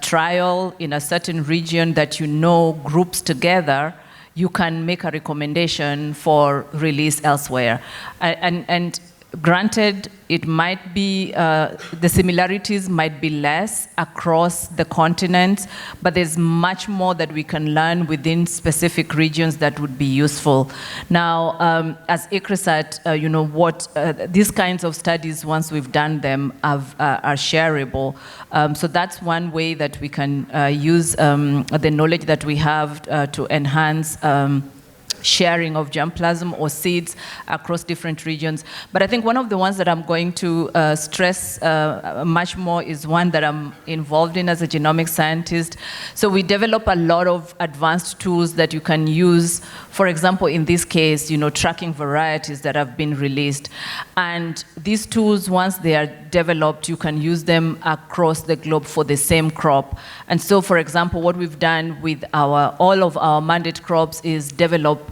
Speaker 7: trial in a certain region that you know groups together, you can make a recommendation for release elsewhere. And granted, it might be, the similarities might be less across the continents, but there's much more that we can learn within specific regions that would be useful. Now, as ICRISAT, you know, what these kinds of studies, once we've done them, are shareable. So that's one way that we can use the knowledge that we have to enhance sharing of germplasm or seeds across different regions. But I think one of the ones that I'm going to stress much more is one that I'm involved in as a genomic scientist. So we develop a lot of advanced tools that you can use, for example, in this case, you know, tracking varieties that have been released. And these tools, once they are developed, you can use them across the globe for the same crop. And so, for example, what we've done with all of our mandate crops is develop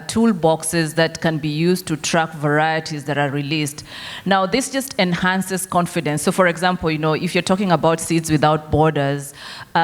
Speaker 7: toolboxes that can be used to track varieties that are released. Now, this just enhances confidence. So, for example, you know, if you're talking about Seeds Without Borders,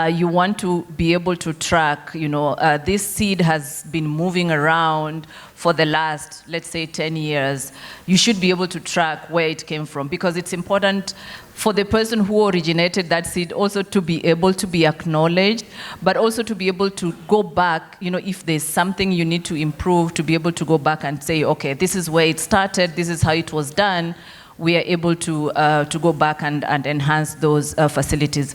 Speaker 7: you want to be able to track, you know, this seed has been moving around for the last, let's say, 10 years. You should be able to track where it came from, because it's important for the person who originated that seed also to be able to be acknowledged, but also to be able to go back, you know, if there's something you need to improve, to be able to go back and say, okay, this is where it started, this is how it was done. We are able to go back and enhance those facilities.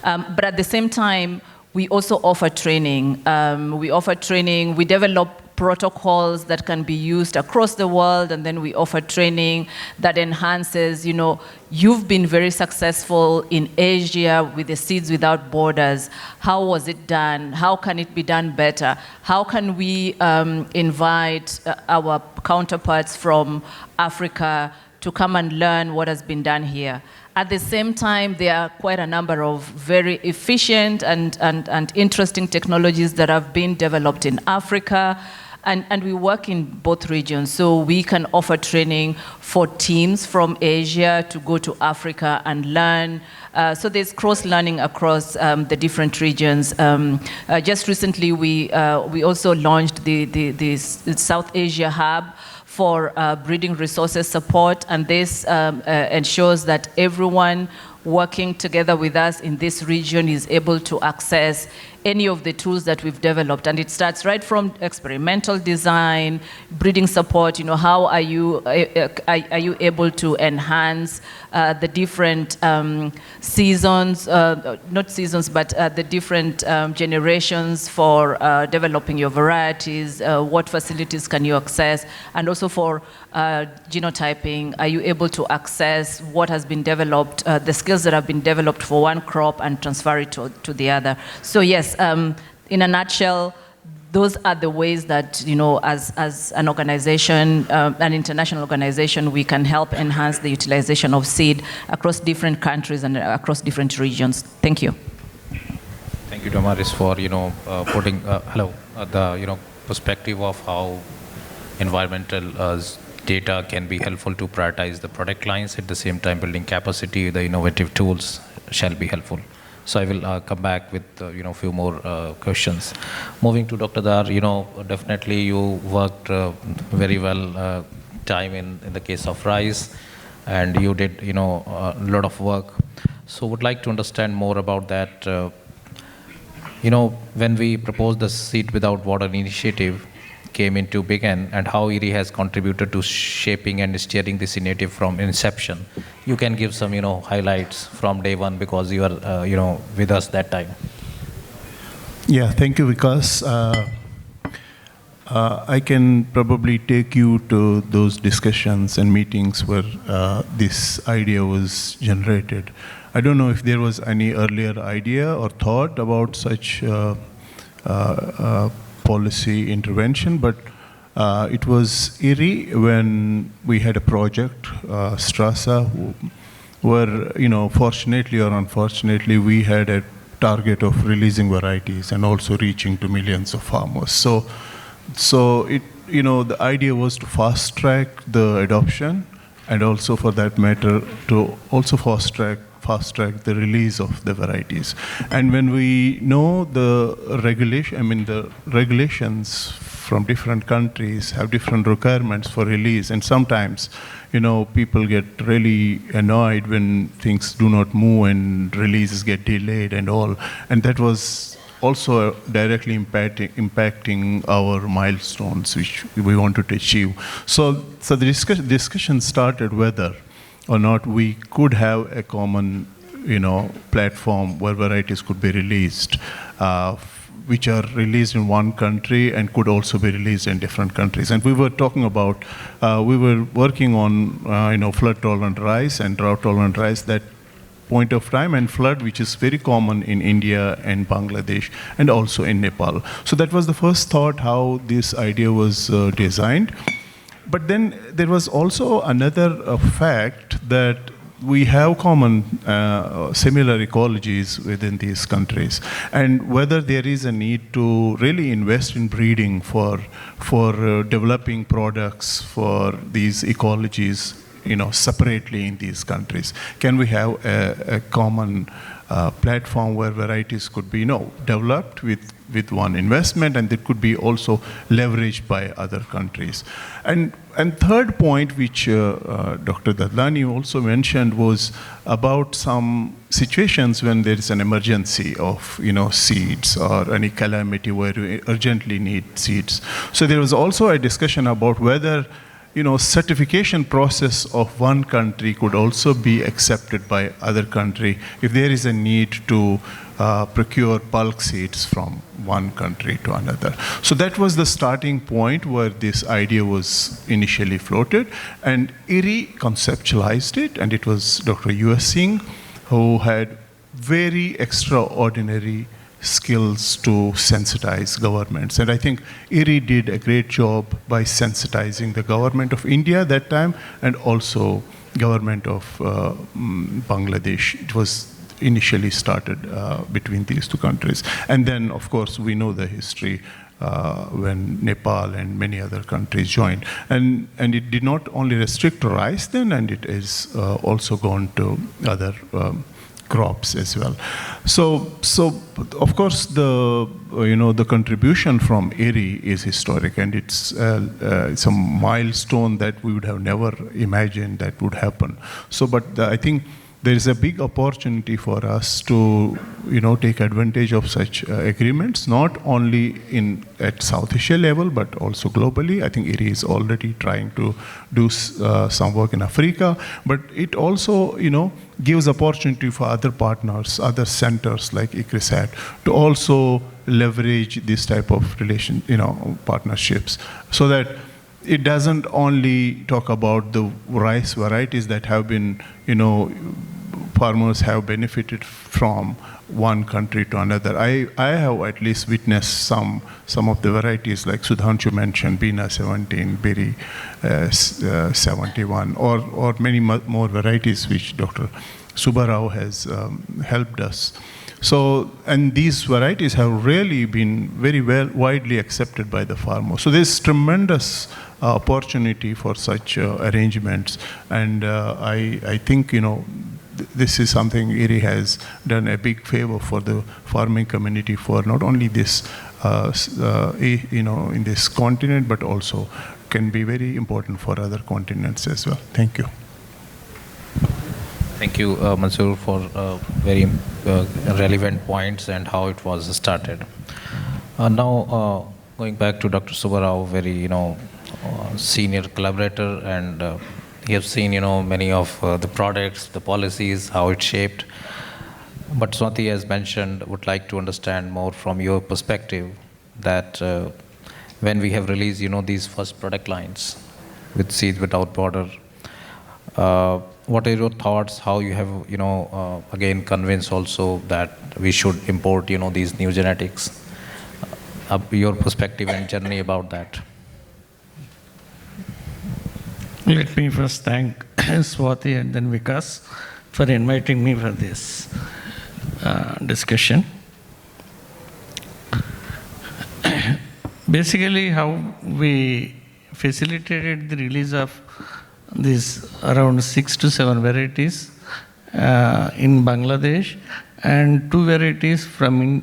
Speaker 7: But at the same time, we also offer training. We develop protocols that can be used across the world, and then we offer training that enhances, you know, you've been very successful in Asia with the Seeds Without Borders. How was it done? How can it be done better? How can we invite our counterparts from Africa to come and learn what has been done here? At the same time, there are quite a number of very efficient and interesting technologies that have been developed in Africa. And we work in both regions, so we can offer training for teams from Asia to go to Africa and learn. So there's cross-learning across the different regions. Just recently, we also launched the South Asia Hub for breeding resources support, and this ensures that everyone working together with us in this region is able to access any of the tools that we've developed. And it starts right from experimental design, breeding support, you know, how are you able to enhance the different seasons, not seasons, but the different generations for developing your varieties, what facilities can you access, and also for genotyping, are you able to access what has been developed, the skills that have been developed for one crop and transfer it to the other. So yes, in a nutshell, those are the ways that, you know, as an organization, an international organization, we can help enhance the utilization of seed across different countries and across different regions. Thank you.
Speaker 4: Thank you, Damaris, for, you know, putting the, you know, perspective of how environmental data can be helpful to prioritize the product lines. At the same time, building capacity, the innovative tools shall be helpful. So I will come back with, you know, a few more questions. Moving to Dr. Dar, you know, definitely you worked very well time in the case of rice, and you did, you know, a lot of work. So would like to understand more about that. You know, when we proposed the Seed Without Water initiative came into being, and how IRRI has contributed to shaping and steering this initiative from inception. You can give some, you know, highlights from day one, because you are, you know, with us that time.
Speaker 8: Yeah, thank you, Vikas. I can probably take you to those discussions and meetings where this idea was generated. I don't know if there was any earlier idea or thought about such policy intervention, but it was IRRI when we had a project, Strasa, where, fortunately or unfortunately, we had a target of releasing varieties and also reaching to millions of farmers. So it, the idea was to fast track the adoption, and also for that matter to also fast track the release of the varieties. And when we know the regulations from different countries have different requirements for release, and sometimes, people get really annoyed when things do not move and releases get delayed and all. And that was also directly impacting our milestones which we wanted to achieve. So the discussion started whether or not we could have a common, platform where varieties could be released, which are released in one country and could also be released in different countries. And we were talking about, we were working on, flood-tolerant rice and drought-tolerant rice that point of time, and flood, which is very common in India and Bangladesh and also in Nepal. So that was the first thought how this idea was designed. But then there was also another fact that we have common, similar ecologies within these countries, and whether there is a need to really invest in breeding for developing products for these ecologies, separately in these countries. Can we have a common platform where varieties could be, developed with one investment, and that could be also leveraged by other countries. And third point, which Dr. Dadlani also mentioned, was about some situations when there is an emergency of, seeds or any calamity where you urgently need seeds. So there was also a discussion about whether certification process of one country could also be accepted by other country if there is a need to procure bulk seeds from one country to another. So that was the starting point where this idea was initially floated, and IRRI conceptualized it, and it was Dr. U.S. Singh who had very extraordinary skills to sensitize governments. And I think IRRI did a great job by sensitizing the government of India that time, and also government of Bangladesh. It was initially started between these two countries. And then, of course, we know the history when Nepal and many other countries joined. And it did not only restrict to rice then, and it is also gone to other crops as well. So of course the contribution from IRRI is historic, and it's a milestone that we would have never imagined that would happen. So, but I think there is a big opportunity for us to take advantage of such agreements, not only at South Asia level, but also globally. I think IRRI is already trying to do some work in Africa, but it also gives opportunity for other partners, other centers like ICRISAT to also leverage this type of partnerships, so that it doesn't only talk about the rice varieties that have been, farmers have benefited from one country to another. I have at least witnessed some of the varieties like Sudhanshu mentioned, Bina 17, Biri 71, or many more varieties which Dr. Subbarao has helped us. So, and these varieties have really been very widely accepted by the farmers. So there's tremendous opportunity for such arrangements, and I think this is something IRRI has done a big favor for the farming community, for not only this in this continent, but also can be very important for other continents as well. Thank you.
Speaker 4: Thank you, Mansoor, for very relevant points and how it was started. Now, going back to Dr. Subbarao, very senior collaborator, and he has seen many of the products, the policies, how it's shaped. But Swati, as mentioned, would like to understand more from your perspective that when we have released these first product lines with Seeds Without Border, what are your thoughts? How you have again convinced also that we should import these new genetics? Your perspective and journey about that.
Speaker 9: Let me first thank Swati and then Vikas for inviting me for this discussion. Basically, how we facilitated the release of these around 6 to 7 varieties in Bangladesh, and 2 varieties from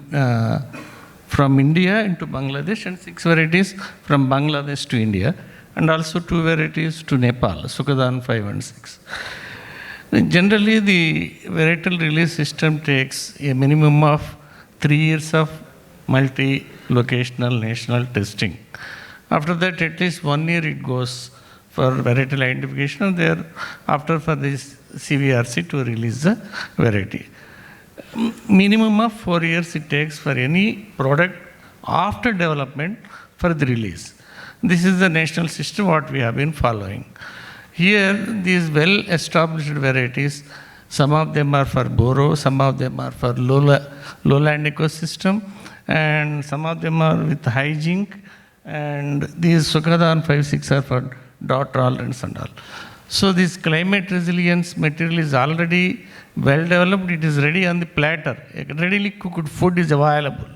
Speaker 9: India into Bangladesh, and 6 varieties from Bangladesh to India, and also 2 varieties to Nepal, Sukadan 5 and 6. Generally, the varietal release system takes a minimum of 3 years of multi-locational national testing. After that, at least 1 year it goes for varietal identification, and thereafter for this CVRC to release the variety. Minimum of 4 years it takes for any product after development for the release. This is the national system what we have been following. Here, these well-established varieties, some of them are for Boro, some of them are for lowland ecosystem, and some of them are with high zinc, and these Sukadan 5-6 are for drought tolerance and all. So this climate resilience material is already well developed, it is ready on the platter. Readily cooked food is available.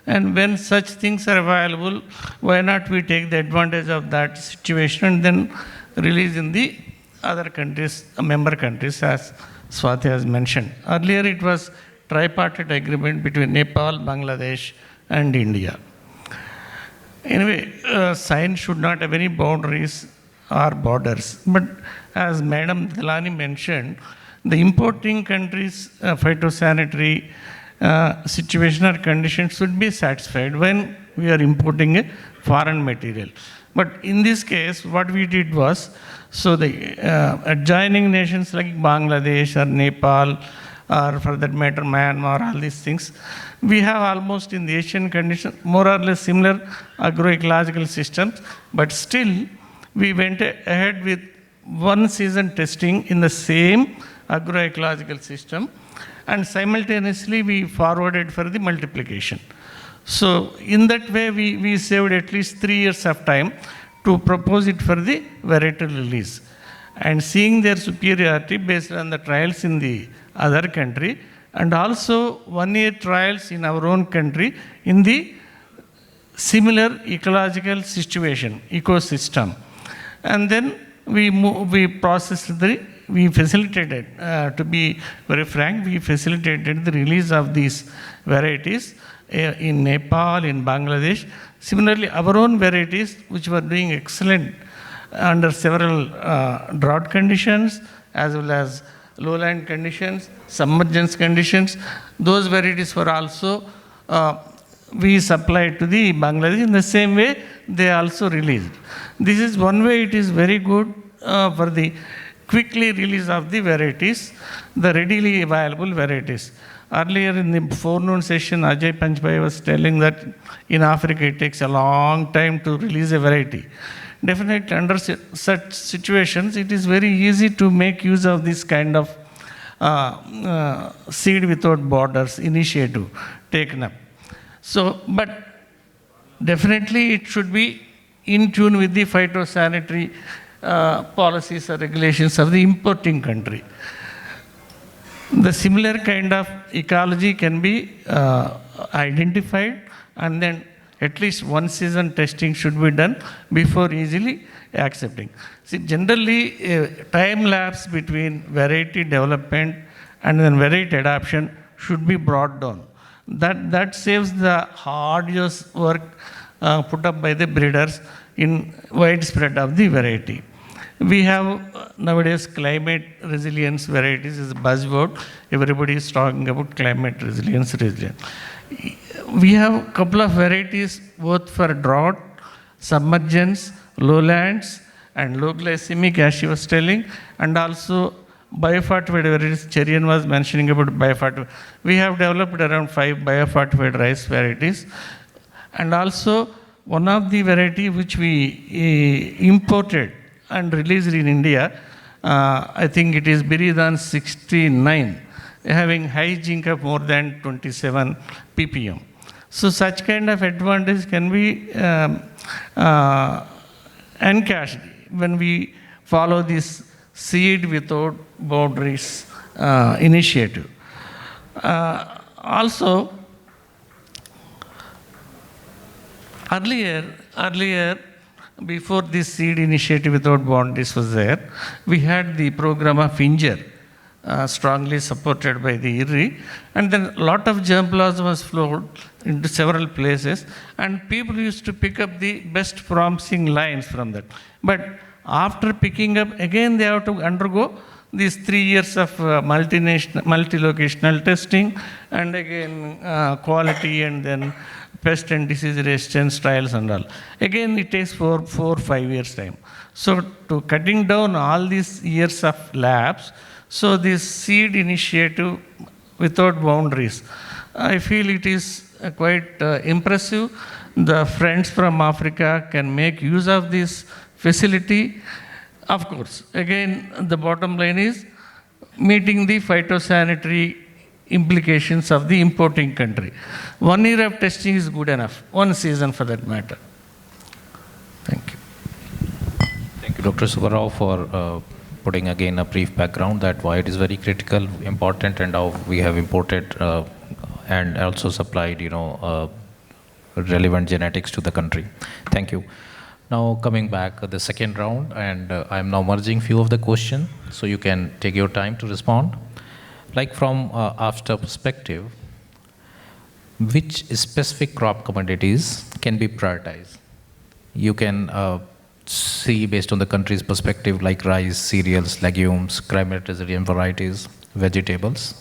Speaker 9: And when such things are available, why not we take the advantage of that situation and then release in the other countries, member countries, as Swati has mentioned. Earlier it was tripartite agreement between Nepal, Bangladesh and India. Anyway, science should not have any boundaries or borders. But as Madam Dilani mentioned, the importing countries' phytosanitary situation or conditions should be satisfied when we are importing a foreign material. But in this case, what we did was, so the adjoining nations like Bangladesh or Nepal, or for that matter Myanmar, all these things, we have almost in the Asian condition more or less similar agroecological systems, but still we went ahead with 1 season testing in the same agroecological system, and simultaneously we forwarded for the multiplication. So in that way we saved at least 3 years of time to propose it for the varietal release. And seeing their superiority based on the trials in the other country, and also 1 year trials in our own country in the similar ecological situation, ecosystem. And then we facilitated, to be very frank, we facilitated the release of these varieties in Nepal, in Bangladesh. Similarly, our own varieties, which were doing excellent under several drought conditions, as well as lowland conditions, submergence conditions, those varieties were also, we supplied to the Bangladesh. In the same way, they also released. This is one way it is very good for the quickly release of the varieties, the readily available varieties. Earlier in the forenoon session, Ajay Panchbhai was telling that in Africa it takes a long time to release a variety. Definitely under such situations, it is very easy to make use of this kind of seed without borders initiative taken up. So, but definitely it should be in tune with the phytosanitary policies or regulations of the importing country. The similar kind of ecology can be identified, and then at least 1 season testing should be done before easily accepting. See, generally, time lapse between variety development and then variety adoption should be brought down. That saves the arduous work put up by the breeders in widespread of the variety. We have nowadays climate resilience varieties is a buzzword. Everybody is talking about climate resilience. We have a couple of varieties both for drought, submergence, lowlands, and low glycemic, as she was telling, and also biofortified varieties. Cherian was mentioning about biofortified. We have developed around 5 biofortified rice varieties, and also one of the variety which we imported and released in India, I think it is Biridan 69, having high zinc of more than 27 ppm. So such kind of advantage can be encashed when we follow this seed without boundaries initiative. Also, earlier, before this seed initiative without boundaries was there, we had the program of INJER, strongly supported by the IRRI, and then a lot of germplasm was flowed into several places, and people used to pick up the best promising lines from that. But after picking up, again they have to undergo these 3 years of multi-locational testing, and again quality, and then pest and disease resistance trials and all. Again, it takes 4 or 5 years time. So to cutting down all these years of labs, so this seed initiative without boundaries, I feel it is quite impressive. The friends from Africa can make use of this facility. Of course, again, the bottom line is meeting the phytosanitary implications of the importing country. 1 year of testing is good enough, 1 season for that matter. Thank you.
Speaker 4: Thank you, Dr. Subbarao, for putting again a brief background that why it is very critical, important, and how we have imported and also supplied, relevant genetics to the country. Thank you. Now coming back the second round, and I'm now merging few of the questions, so you can take your time to respond. Like from after perspective, which specific crop commodities can be prioritized? You can see based on the country's perspective, like rice, cereals, legumes, climate resilient varieties, vegetables.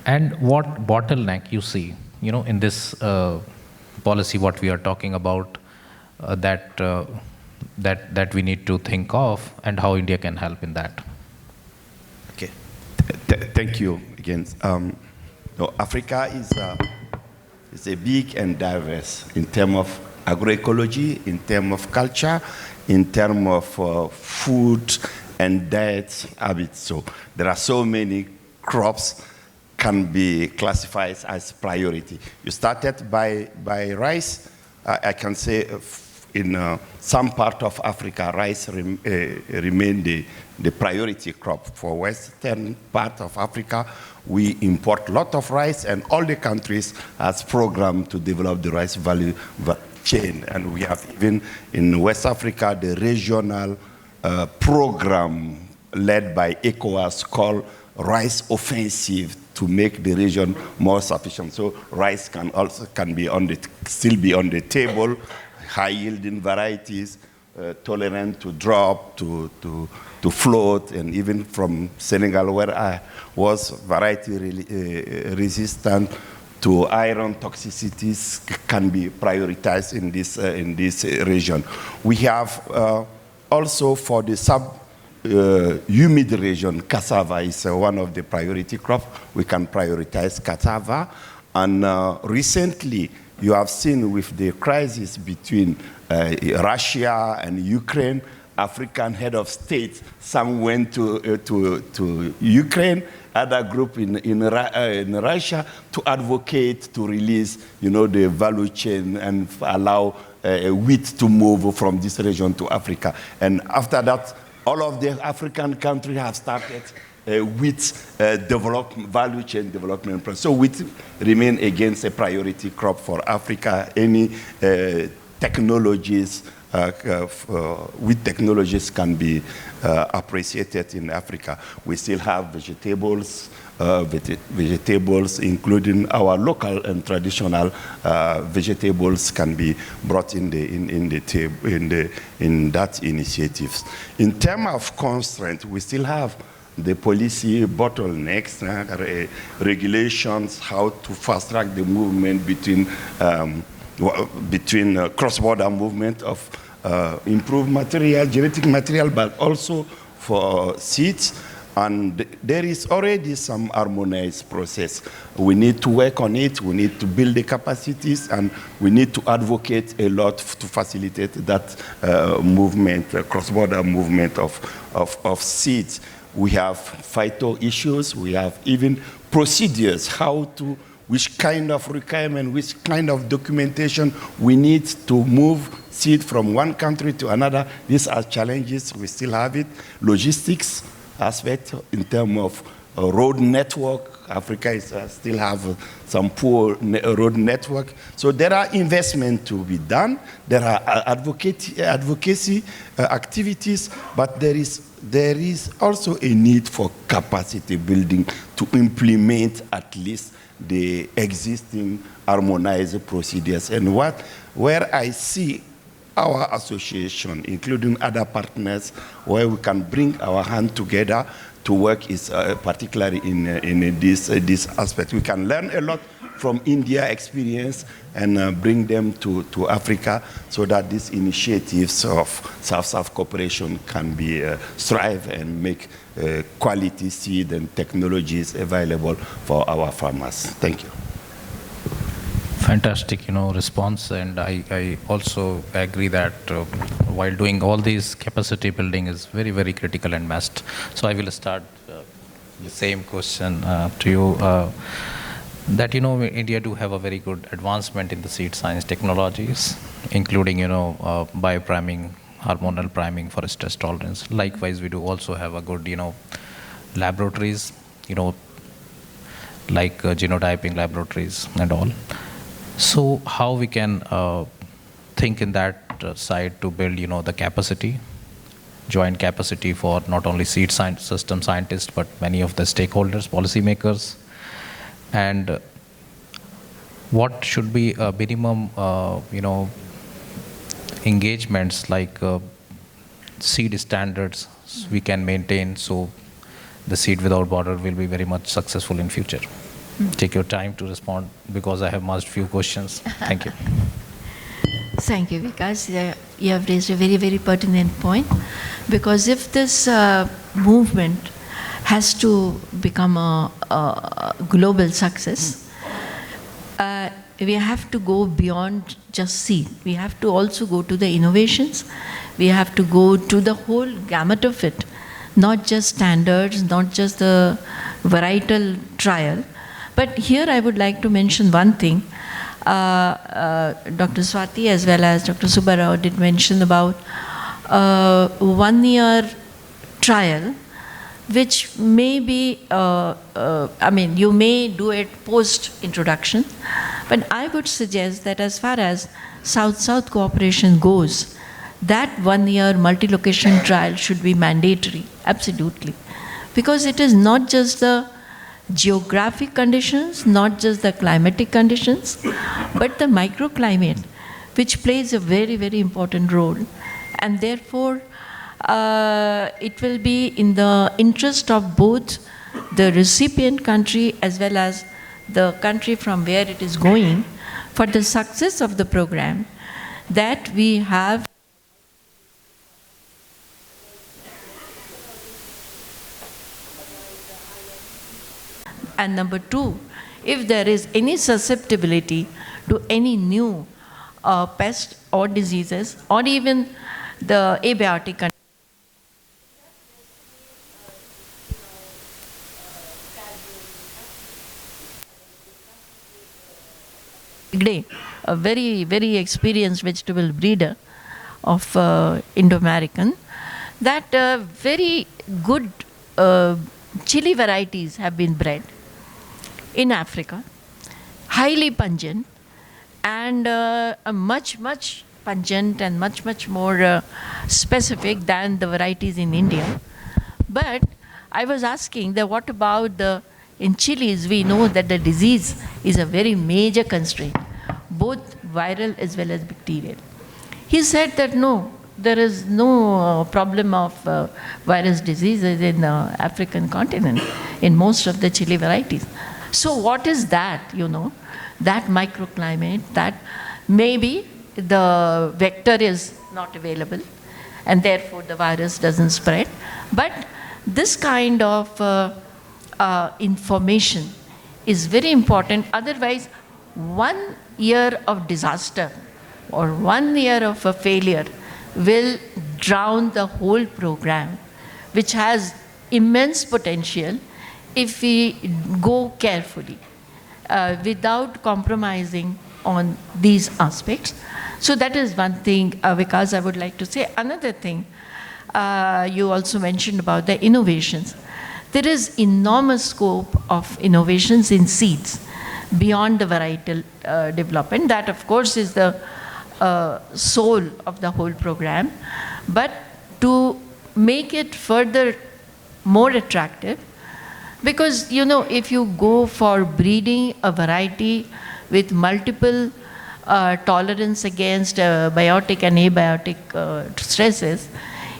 Speaker 4: And what bottleneck you see, in this policy, what we are talking about, that we need to think of, and how India can help in that.
Speaker 5: Okay, thank you again. Africa is a big and diverse in terms of agroecology, in terms of culture, in terms of food and diet habits. So there are so many crops can be classified as priority. You started by rice. I can say in some part of Africa, rice remain the priority crop. For western part of Africa, we import a lot of rice, and all the countries has programmed to develop the rice value chain. And we have even in West Africa, the regional program led by ECOWAS called Rice Offensive to make the region more sufficient. So rice can still be on the table, high-yielding varieties, tolerant to drought, to flood, and even from Senegal, where I was, variety resistant to iron toxicities can be prioritized in this region. We have also for the humid region, cassava is one of the priority crops. We can prioritize cassava. And recently, you have seen with the crisis between Russia and Ukraine, African head of state, some went to Ukraine, other group in Russia to advocate to release, the value chain and allow wheat to move from this region to Africa. And after that, all of the African countries have started wheat value chain development process. So wheat remain against a priority crop for Africa. Any technologies, wheat technologies can be appreciated in Africa. We still have vegetables, including our local and traditional vegetables, can be brought in that initiatives. In terms of constraint, we still have the policy bottlenecks, regulations, how to fast track the movement between cross-border movement of improved material, genetic material, but also for seeds. And there is already some harmonized process. We need to work on it. We need to build the capacities, and we need to advocate a lot to facilitate that movement, cross-border movement of seeds. We have phyto issues. We have even procedures, which kind of requirement, which kind of documentation we need to move seed from one country to another. These are challenges. We still have it. Logistics aspect in terms of road network. Africa still have some poor road network. So there are investments to be done. There are advocacy activities, but there is also a need for capacity building to implement at least the existing harmonized procedures. And where I see our association, including other partners, where we can bring our hand together to work is particularly in this aspect. We can learn a lot from India experience and bring them to Africa so that these initiatives of South-South cooperation can be strive and make quality seed and technologies available for our farmers. Thank you.
Speaker 4: Fantastic, response, and I also agree that while doing all these capacity building is very, very critical and must. So I will start the same question to you. That India do have a very good advancement in the seed science technologies, including biopriming, hormonal priming for stress tolerance. Likewise, we do also have a good laboratories, like genotyping laboratories and all. So how we can think in that side to build, the capacity, joint capacity for not only seed science, system scientists, but many of the stakeholders, policymakers, and what should be a minimum, engagements like seed standards we can maintain so the seed without border will be very much successful in future. Take your time to respond because I have asked few questions. Thank you.
Speaker 6: Thank you, Vikas. You have raised a very, very pertinent point, because if this movement has to become a global success, we have to go beyond just seed. We have to also go to the innovations. We have to go to the whole gamut of it, not just standards, not just the varietal trial. But here I would like to mention one thing. Dr. Swati as well as Dr. Subbarao did mention about 1 year trial, which may be, you may do it post-introduction, but I would suggest that as far as South-South cooperation goes, that 1 year multi-location trial should be mandatory, absolutely. Because it is not just the geographic conditions, not just the climatic conditions, but the microclimate, which plays a very, very important role. And therefore, it will be in the interest of both the recipient country as well as the country from where it is going for the success of the program that we have and number two, if there is any susceptibility to any new pest or diseases or even the abiotic condition, a very, very experienced vegetable breeder of Indo-American, that very good chili varieties have been bred in Africa, highly pungent and much, much pungent and much, much more specific than the varieties in India. But I was asking that what about in chilies, we know that the disease is a very major constraint, both viral as well as bacterial. He said that no, there is no problem of virus diseases in the African continent in most of the chili varieties. So what is that, that microclimate, that maybe the vector is not available and therefore the virus doesn't spread. But this kind of information is very important. Otherwise, 1 year of disaster or 1 year of a failure will drown the whole program, which has immense potential if we go carefully without compromising on these aspects. So that is one thing, Vikas, I would like to say. Another thing, you also mentioned about the innovations. there is enormous scope of innovations in seeds beyond the varietal development. That, of course, is the soul of the whole program. But to make it further more attractive, because, you know, if you go for breeding a variety with multiple tolerance against biotic and abiotic stresses,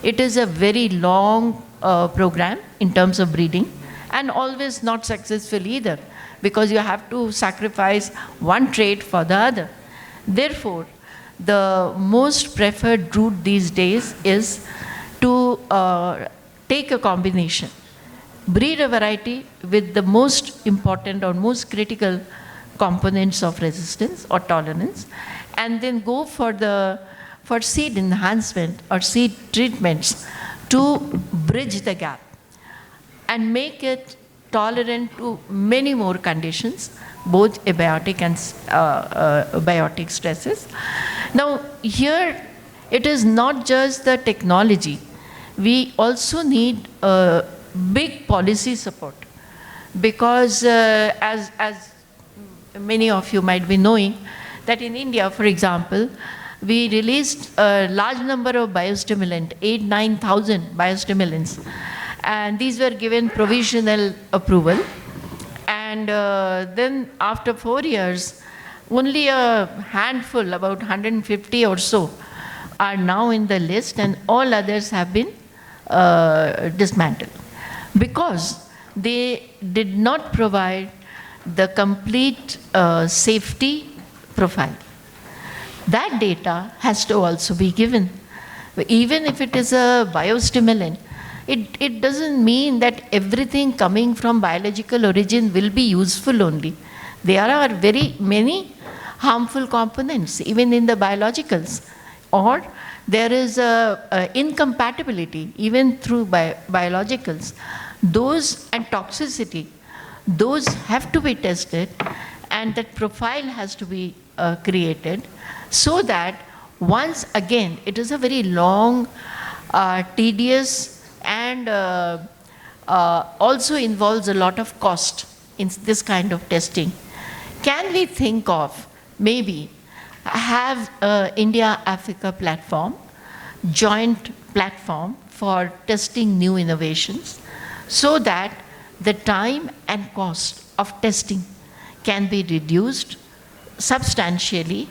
Speaker 6: it is a very long program in terms of breeding, and always not successful either, because you have to sacrifice one trait for the other. Therefore, the most preferred route these days is to take a combination, breed a variety with the most important or most critical components of resistance or tolerance, and then go for seed enhancement or seed treatments to bridge the gap and make it tolerant to many more conditions, both abiotic and biotic stresses. Now, here it is not just the technology. We also need big policy support, because as many of you might be knowing, that in India, for example, we released a large number of biostimulant, 8,000-9,000 biostimulants, and these were given provisional approval. And then after 4 years, only a handful, about 150 or so, are now in the list, and all others have been dismantled, because they did not provide the complete safety profile. That data has to also be given. Even if it is a biostimulant, it doesn't mean that everything coming from biological origin will be useful only. There are very many harmful components, even in the biologicals. Or there is a incompatibility, even through biologicals. Those and toxicity, those have to be tested, and that profile has to be created, so that once again, it is a very long, tedious, and also involves a lot of cost in this kind of testing. Can we think of maybe have India-Africa platform, joint platform for testing new innovations, so that the time and cost of testing can be reduced substantially,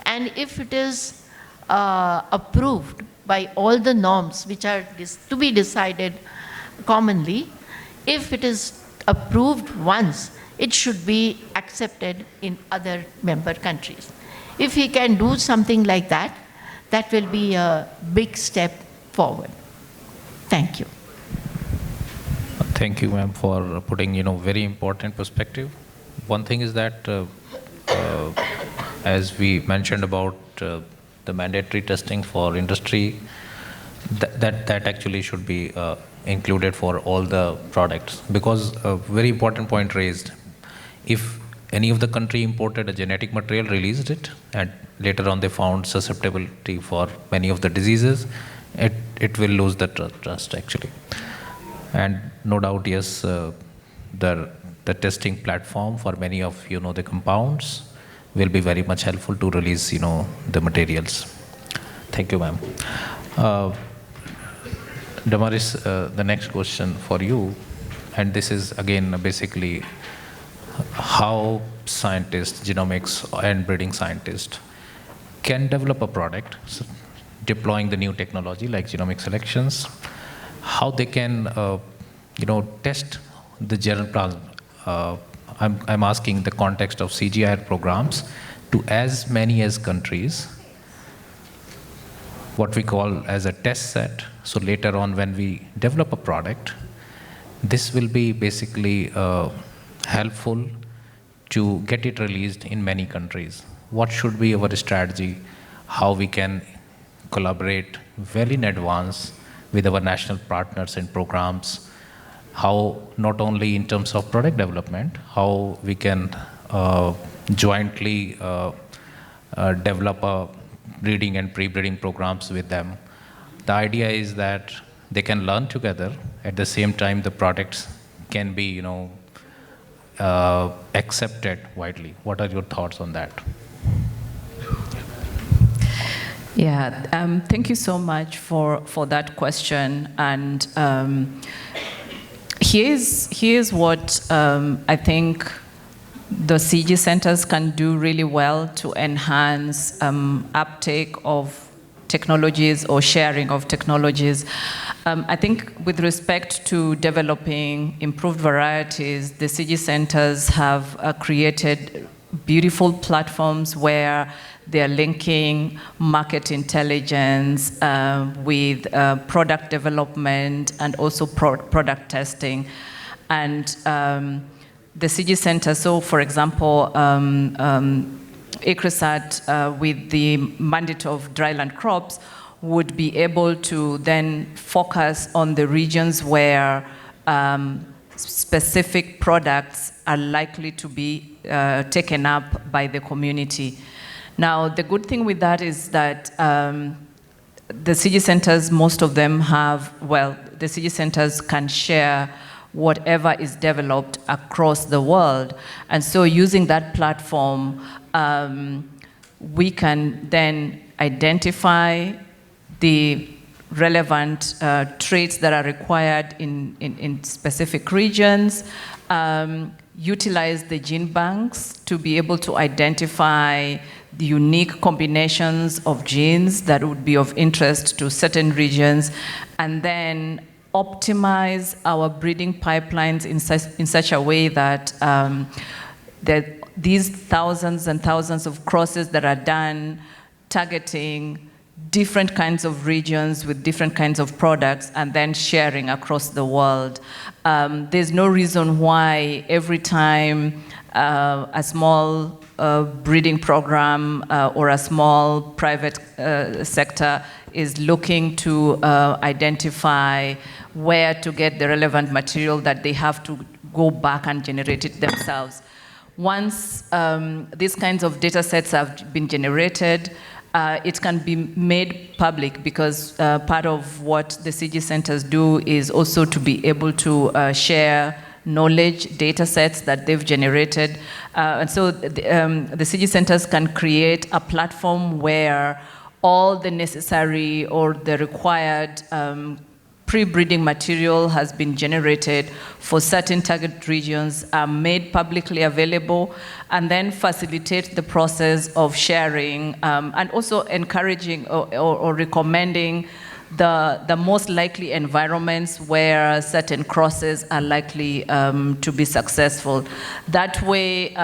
Speaker 6: and if it is approved by all the norms which are to be decided commonly, if it is approved once, it should be accepted in other member countries. If we can do something like that, that will be a big step forward. Thank you.
Speaker 4: Thank you, ma'am, for putting, very important perspective. One thing is that, as we mentioned about the mandatory testing for industry, that actually should be included for all the products, because a very important point raised. If any of the country imported a genetic material, released it, and later on they found susceptibility for many of the diseases, it will lose the trust actually. And no doubt, yes, the testing platform for many of the compounds will be very much helpful to release the materials. Thank you, ma'am. Damaris, the next question for you, and this is again basically how scientists, genomics and breeding scientists, can develop a product, deploying the new technology like genomic selections, how they can test the germplasm. I'm asking the context of CGIAR programs to as many as countries, what we call as a test set. So later on when we develop a product, this will be basically helpful to get it released in many countries. What should be our strategy? How we can collaborate well in advance with our national partners and programs? How, not only in terms of product development, how we can jointly develop a breeding and pre-breeding programs with them. The idea is that they can learn together. At the same time, the products can be, accepted widely. What are your thoughts on that?
Speaker 7: Yeah, thank you so much for that question. And here's what I think the CG centers can do really well to enhance uptake of technologies or sharing of technologies. I think with respect to developing improved varieties, the CG centers have created beautiful platforms where they're linking market intelligence with product development and also product testing. And the CG Center, so for example, ICRISAT with the mandate of dryland crops would be able to then focus on the regions where specific products are likely to be taken up by the community. Now, the good thing with that is that the CG centers, most of them have, the CG centers can share whatever is developed across the world. And so using that platform, we can then identify the relevant traits that are required in specific regions, utilize the gene banks to be able to identify the unique combinations of genes that would be of interest to certain regions, and then optimize our breeding pipelines in such a way that these thousands and thousands of crosses that are done targeting different kinds of regions with different kinds of products and then sharing across the world. There's no reason why every time a small breeding program or a small private sector is looking to identify where to get the relevant material, that they have to go back and generate it themselves. Once these kinds of data sets have been generated, it can be made public, because part of what the CG centers do is also to be able to share knowledge, data sets that they've generated. And so the CG centers can create a platform where all the necessary or the required pre-breeding material has been generated for certain target regions, are made publicly available, and then facilitate the process of sharing and also encouraging or recommending the most likely environments where certain crosses are likely to be successful. That way,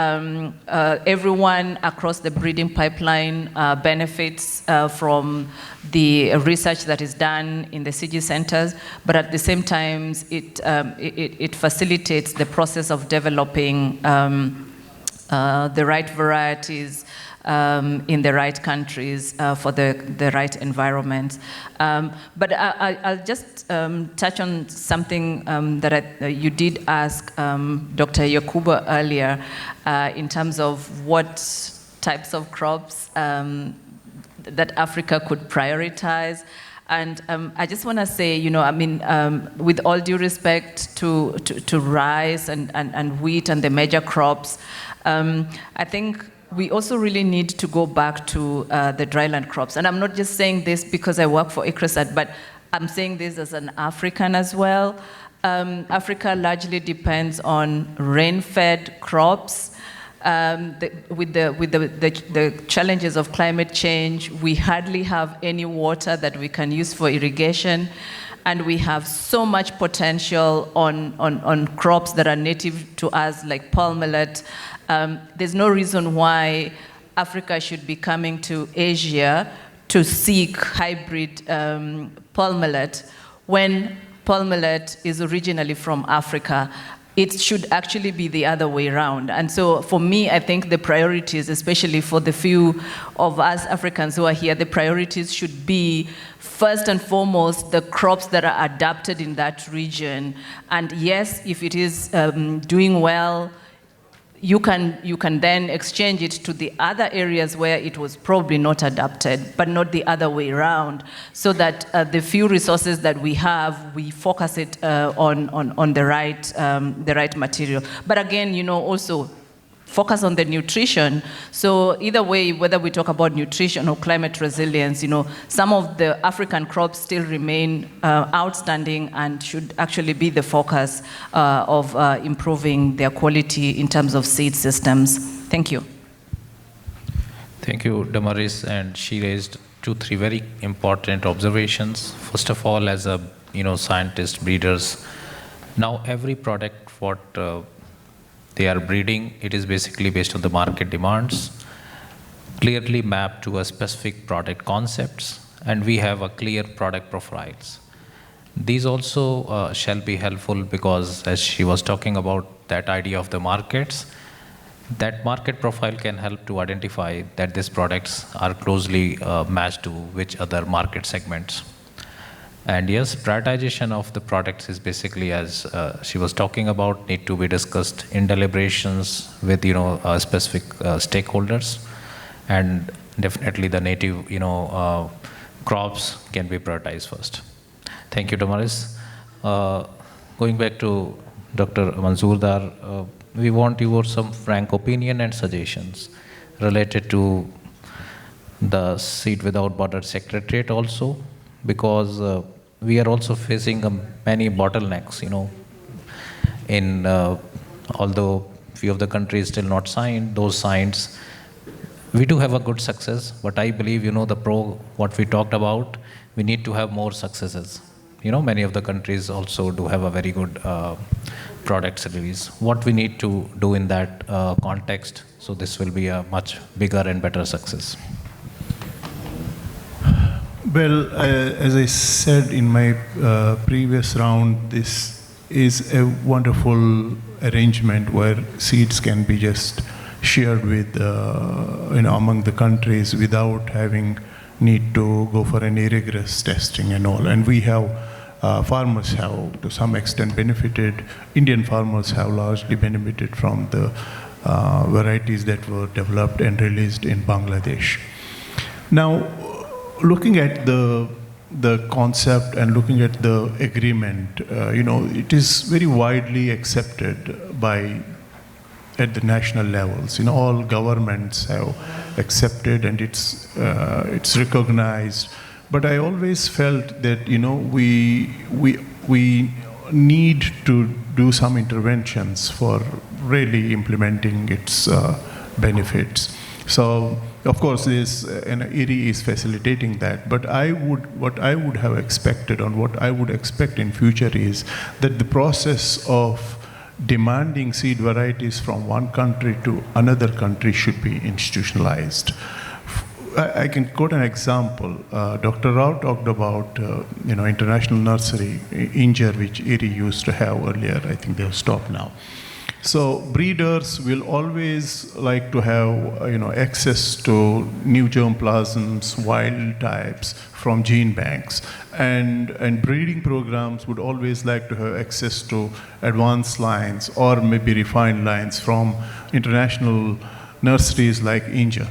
Speaker 7: everyone across the breeding pipeline benefits from the research that is done in the CG centers, but at the same time, it facilitates the process of developing the right varieties in the right countries for the right environments. But I'll just touch on something that you did ask Dr. Yakuba earlier in terms of what types of crops that Africa could prioritize. And I just want to say, with all due respect to rice and wheat and the major crops, I think we also really need to go back to the dryland crops. And I'm not just saying this because I work for ICRISAT, but I'm saying this as an African as well. Africa largely depends on rain-fed crops. With the challenges of climate change, we hardly have any water that we can use for irrigation. And we have so much potential on crops that are native to us, like pearl millet. There's no reason why Africa should be coming to Asia to seek hybrid pearl millet when pearl millet is originally from Africa. It should actually be the other way around. And so for me, I think the priorities, especially for the few of us Africans who are here, the priorities should be first and foremost the crops that are adapted in that region. And yes, if it is doing well, you can then exchange it to the other areas where it was probably not adapted, but not the other way around, so that the few resources that we have, we focus it on the right material. But again, also focus on the nutrition. So either way, whether we talk about nutrition or climate resilience, some of the African crops still remain outstanding and should actually be the focus of improving their quality in terms of seed systems. Thank you.
Speaker 4: Thank you, Damaris, and she raised 2-3 very important observations. First of all, as a scientist, breeders, now every product what they are breeding, it is basically based on the market demands, clearly mapped to a specific product concepts, and we have a clear product profiles. These also shall be helpful because, as she was talking about that idea of the markets, that market profile can help to identify that these products are closely matched to which other market segments. And yes, prioritization of the products is basically, as she was talking about, need to be discussed in deliberations with specific stakeholders, and definitely the native crops can be prioritized first. Thank you, Damaris. Going back to Dr. Manzoordar, we want your some frank opinion and suggestions related to the Seed Without Border Secretariat also, because we are also facing many bottlenecks, in although few of the countries still not signed those signs. We do have a good success, but I believe, what we talked about, we need to have more successes. Many of the countries also do have a very good products release. What we need to do in that context, so this will be a much bigger and better success.
Speaker 8: Well, as I said in my previous round, this is a wonderful arrangement where seeds can be just shared with, among the countries without having need to go for any rigorous testing and all. And we have, farmers have to some extent benefited, Indian farmers have largely benefited from the varieties that were developed and released in Bangladesh. Now, looking at the concept and looking at the agreement, it is very widely accepted at the national levels. All governments have accepted, and it's recognized. But I always felt that we need to do some interventions for really implementing its benefits. So, of course, IRI is facilitating that. But what I would have expected, and what I would expect in future, is that the process of demanding seed varieties from one country to another country should be institutionalized. I can quote an example. Dr. Rao talked about international nursery, INJER, which IRI used to have earlier. I think they have stopped now. So breeders will always like to have access to new germplasms, wild types from gene banks, and breeding programs would always like to have access to advanced lines or maybe refined lines from international nurseries like INJER.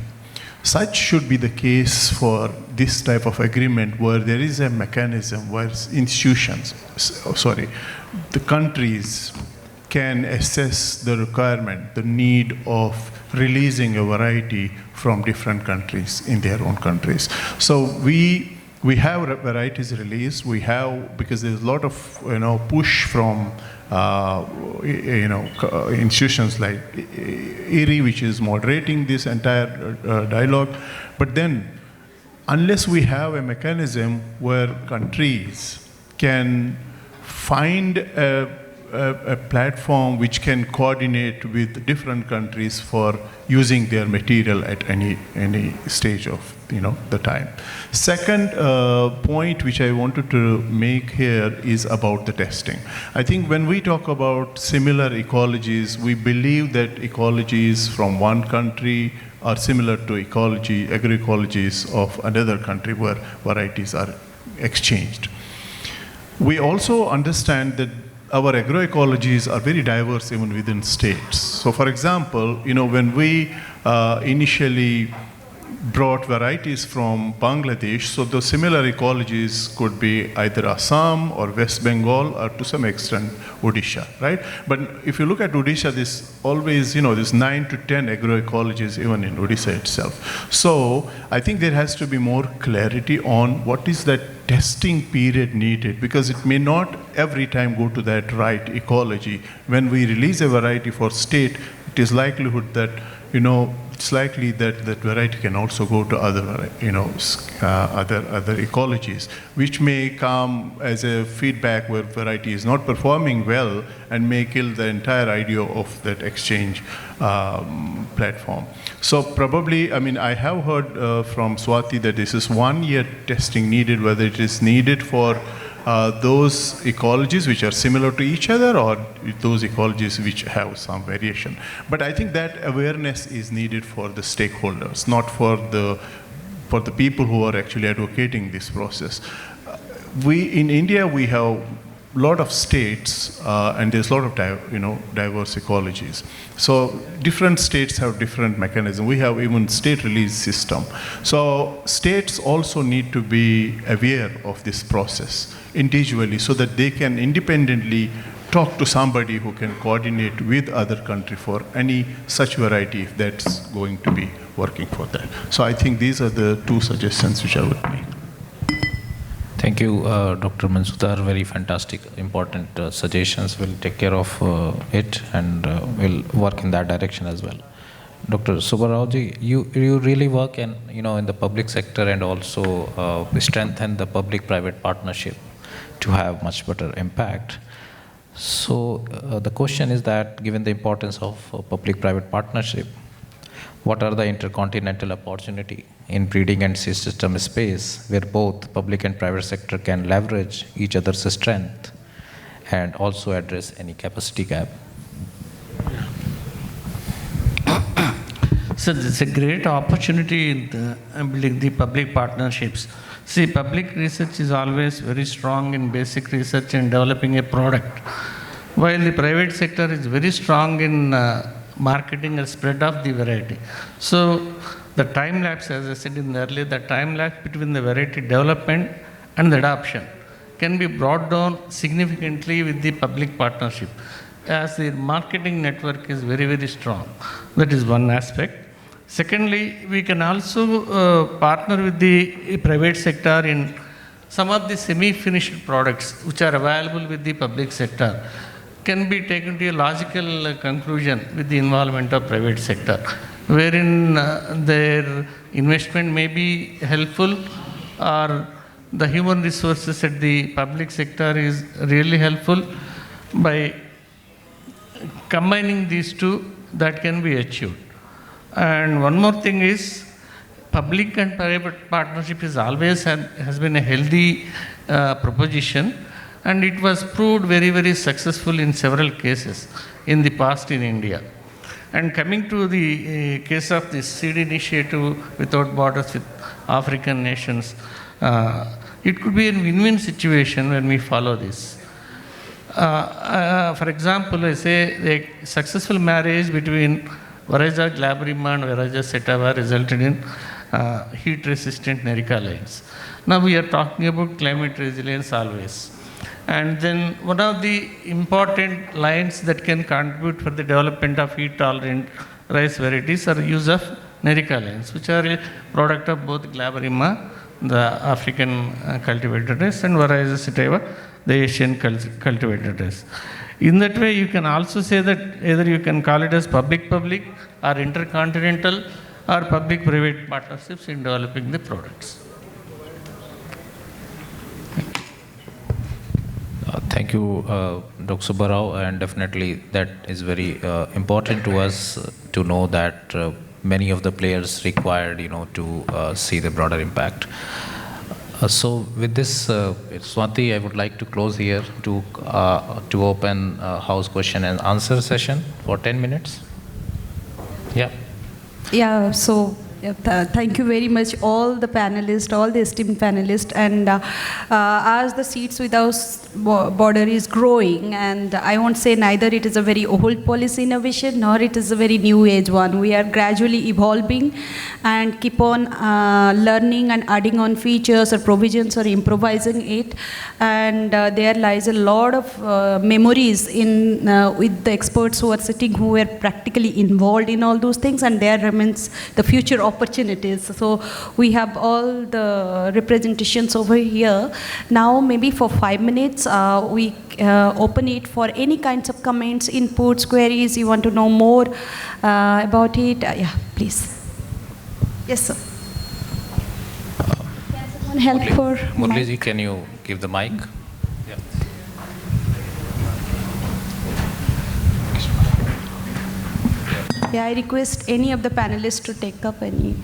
Speaker 8: Such should be the case for this type of agreement, where there is a mechanism where the countries can assess the requirement, the need of releasing a variety from different countries in their own countries. So we have varieties released. We have, because there's a lot of push from institutions like IRI, which is moderating this entire dialogue. But then, unless we have a mechanism where countries can find a platform which can coordinate with different countries for using their material at any stage of the time. Second point which I wanted to make here is about the testing. I think when we talk about similar ecologies, we believe that ecologies from one country are similar to agroecologies of another country where varieties are exchanged. We also understand that our agroecologies are very diverse even within states. So for example, when we initially brought varieties from Bangladesh, so the similar ecologies could be either Assam or West Bengal or to some extent Odisha, right? But if you look at Odisha, there's always, there's 9 to 10 agroecologies even in Odisha itself. So I think there has to be more clarity on what is that testing period needed, because it may not every time go to that right ecology. When we release a variety for state, it is likelihood that, it's likely that that variety can also go to other, other ecologies, which may come as a feedback where variety is not performing well and may kill the entire idea of that exchange platform. So probably, I have heard from Swati that this is 1 year testing needed, whether it is needed for those ecologies which are similar to each other or those ecologies which have some variation. But I think that awareness is needed for the stakeholders, not for the people who are actually advocating this process. In India, we have a lot of states and there's a lot of diverse ecologies. So different states have different mechanisms. We have even state release system. So states also need to be aware of this process individually so that they can independently talk to somebody who can coordinate with other country for any such variety if that's going to be working for that. So I think these are the 2 suggestions which I would make.
Speaker 4: Thank you, Dr. Mansudar. Very fantastic, important suggestions. We'll take care of it and we'll work in that direction as well. Dr. Subbarao-ji, you really work in the public sector and also strengthen the public-private partnership to have much better impact. So the question is that, given the importance of public-private partnership, what are the intercontinental opportunity in breeding and seed system space where both public and private sector can leverage each other's strength and also address any capacity gap?
Speaker 9: So it's a great opportunity in building the public partnerships. See, public research is always very strong in basic research and developing a product, while the private sector is very strong in marketing and spread of the variety. So the time lapse, as I said in earlier, the time lapse between the variety development and the adoption can be brought down significantly with the public partnership, as the marketing network is very, very strong. That is one aspect. Secondly, we can also partner with the private sector in some of the semi-finished products which are available with the public sector can be taken to a logical conclusion with the involvement of private sector, wherein their investment may be helpful or the human resources at the public sector is really helpful. By combining these two, that can be achieved. And one more thing is, public and private partnership is always has been a healthy proposition, and it was proved very, very successful in several cases in the past in India. And coming to the case of the seed initiative without borders with African nations, it could be a win-win situation when we follow this. For example, I say a successful marriage between Varieties glabrima and Varieties setava resulted in heat-resistant Nerica lines. Now we are talking about climate resilience always. And then one of the important lines that can contribute for the development of heat-tolerant rice varieties are use of Nerica lines, which are a product of both glabrima, the African cultivated rice, and Varieties setava, the Asian cultivated rice. In that way, you can also say that either you can call it as public-public or intercontinental or public-private partnerships in developing the products.
Speaker 4: Thank you, Dr. Subbarao, and definitely that is very important to us to know that many of the players required, to see the broader impact. So with this, Swati, I would like to close here to open house question and answer session for 10 minutes. Yeah.
Speaker 10: Yeah, so
Speaker 2: Thank you very much, all the panelists, all the esteemed panelists. And as the Seeds Without Border is growing, and I won't say neither it is a very old policy innovation, nor it is a very new age one. We are gradually evolving and keep on learning and adding on features or provisions or improvising it. And there lies a lot of memories in with the experts who are sitting, who were practically involved in all those things, and there remains the future opportunities. So we have all the representations over here. Now maybe for 5 minutes, we open it for any kinds of comments, inputs, queries. You want to know more about it? Yeah, please. Yes, sir. Can someone help for
Speaker 4: Murliji, can you give the mic? Yeah.
Speaker 2: Yeah, I request any of the panelists to take up any.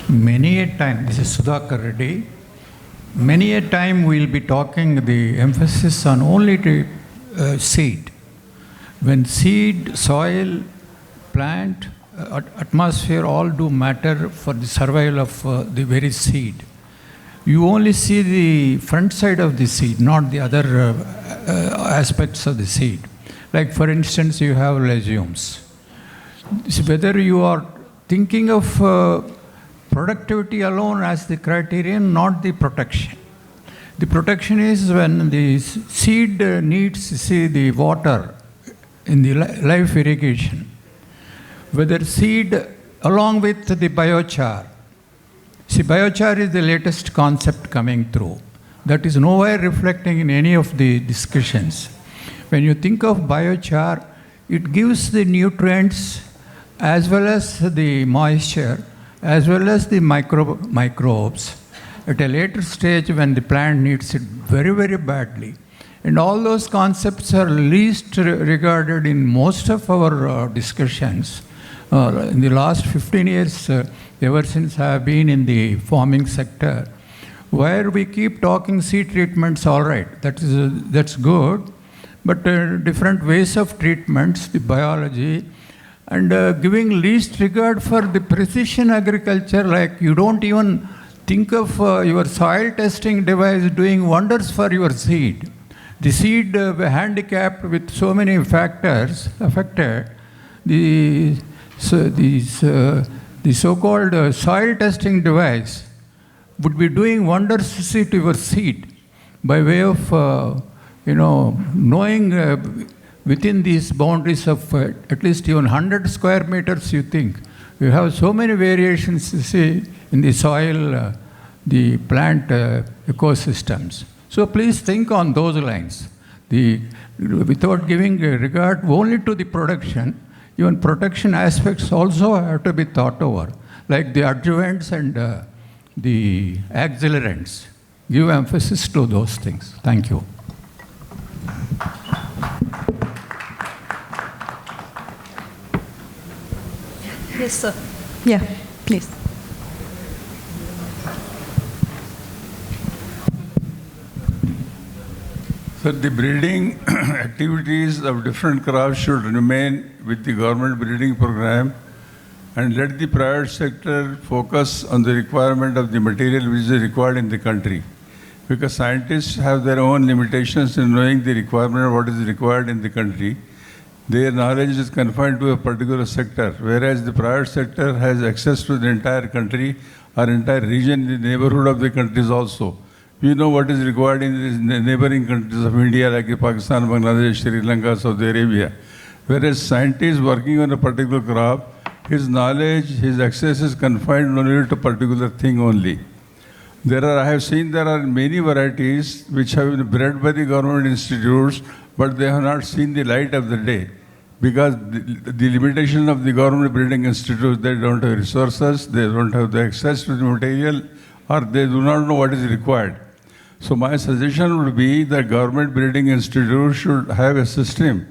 Speaker 10: Many a time, this is Sudhakar Reddy, many a time we'll be talking the emphasis on only the seed. When seed, soil, plant, atmosphere all do matter for the survival of the very seed. You only see the front side of the seed, not the other aspects of the seed. Like for instance, you have legumes. Whether you are thinking of productivity alone as the criterion, not the protection. The protection is when the seed needs the water in the live irrigation. Whether seed along with the biochar. See, biochar is the latest concept coming through. That is nowhere reflecting in any of the discussions. When you think of biochar, it gives the nutrients as well as the moisture, as well as the microbes at a later stage when the plant needs it very, very badly. And all those concepts are least regarded in most of our discussions. In the last 15 years, ever since I have been in the farming sector, where we keep talking seed treatments, all right, that's good, but different ways of treatments, the biology, and giving least regard for the precision agriculture, like you don't even think of your soil testing device doing wonders for your seed. The seed handicapped with so many factors affected, the so-called soil testing device would be doing wonders to your seed by way of, knowing within these boundaries of at least even 100 square meters, you think. You have so many variations, you see, in the soil, the plant ecosystems. So please think on those lines. Without giving regard only to the production, even protection aspects also have to be thought over, like the adjuvants and the accelerants. Give emphasis to those things. Thank you.
Speaker 2: Yes, sir. Yeah, please.
Speaker 11: So the breeding activities of different crops should remain with the government breeding program and let the private sector focus on the requirement of the material which is required in the country. Because scientists have their own limitations in knowing the requirement of what is required in the country. Their knowledge is confined to a particular sector, whereas the private sector has access to the entire country or entire region in the neighborhood of the countries also. We know what is required in the neighboring countries of India, like Pakistan, Bangladesh, Sri Lanka, Saudi Arabia. Whereas scientists working on a particular crop, his knowledge, his access is confined only to a particular thing only. I have seen there are many varieties which have been bred by the government institutes, but they have not seen the light of the day. Because the limitation of the government breeding institutes, they don't have resources, they don't have the access to the material, or they do not know what is required. So my suggestion would be that government breeding institutes should have a system.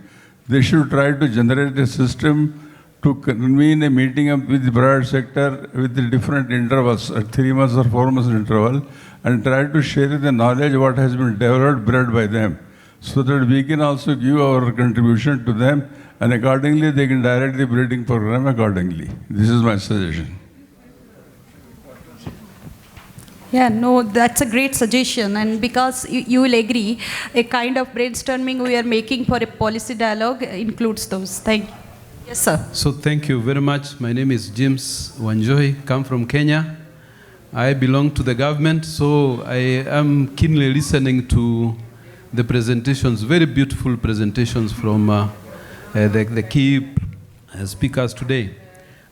Speaker 11: They should try to generate a system to convene a meeting with the private sector with the different intervals, at 3 months or 4 months interval, and try to share the knowledge what has been developed, bred by them, so that we can also give our contribution to them and accordingly they can direct the breeding program accordingly. This is my suggestion.
Speaker 2: Yeah, no, that's a great suggestion. And because you will agree, a kind of brainstorming we are making for a policy dialogue includes those. Thank you. Yes, sir.
Speaker 12: So thank you very much. My name is James Wanjohi, come from Kenya. I belong to the government, so I am keenly listening to the presentations, very beautiful presentations from the key speakers today.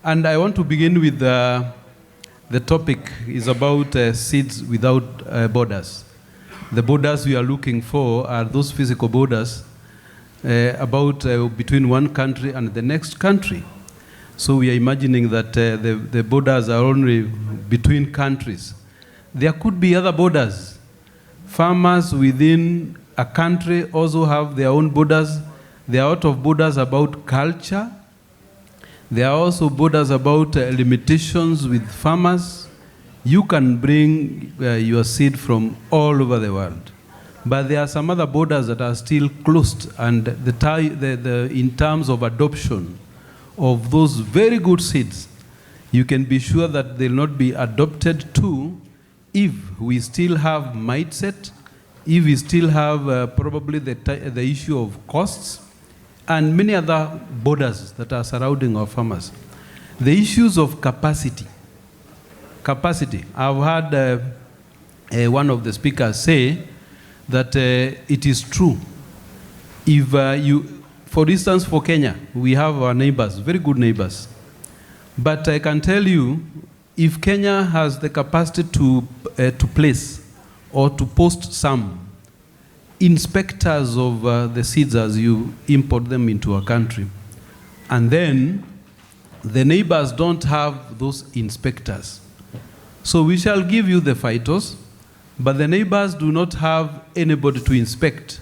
Speaker 12: And I want to begin with the topic is about seeds without borders. The borders we are looking for are those physical borders between one country and the next country. So we are imagining that the borders are only between countries. There could be other borders. Farmers within a country also have their own borders. There are out of borders about culture. There are also borders about limitations with farmers. You can bring your seed from all over the world. But there are some other borders that are still closed, and in terms of adoption of those very good seeds, you can be sure that they'll not be adopted to if we still have mindset, if we still have probably the issue of costs, and many other borders that are surrounding our farmers. The issues of capacity. I've heard one of the speakers say that it is true. If for instance, for Kenya, we have our neighbors, very good neighbors. But I can tell you, if Kenya has the capacity to place or to post some inspectors of the seeds as you import them into a country, and then the neighbors don't have those inspectors. So we shall give you the phytos, but the neighbors do not have anybody to inspect.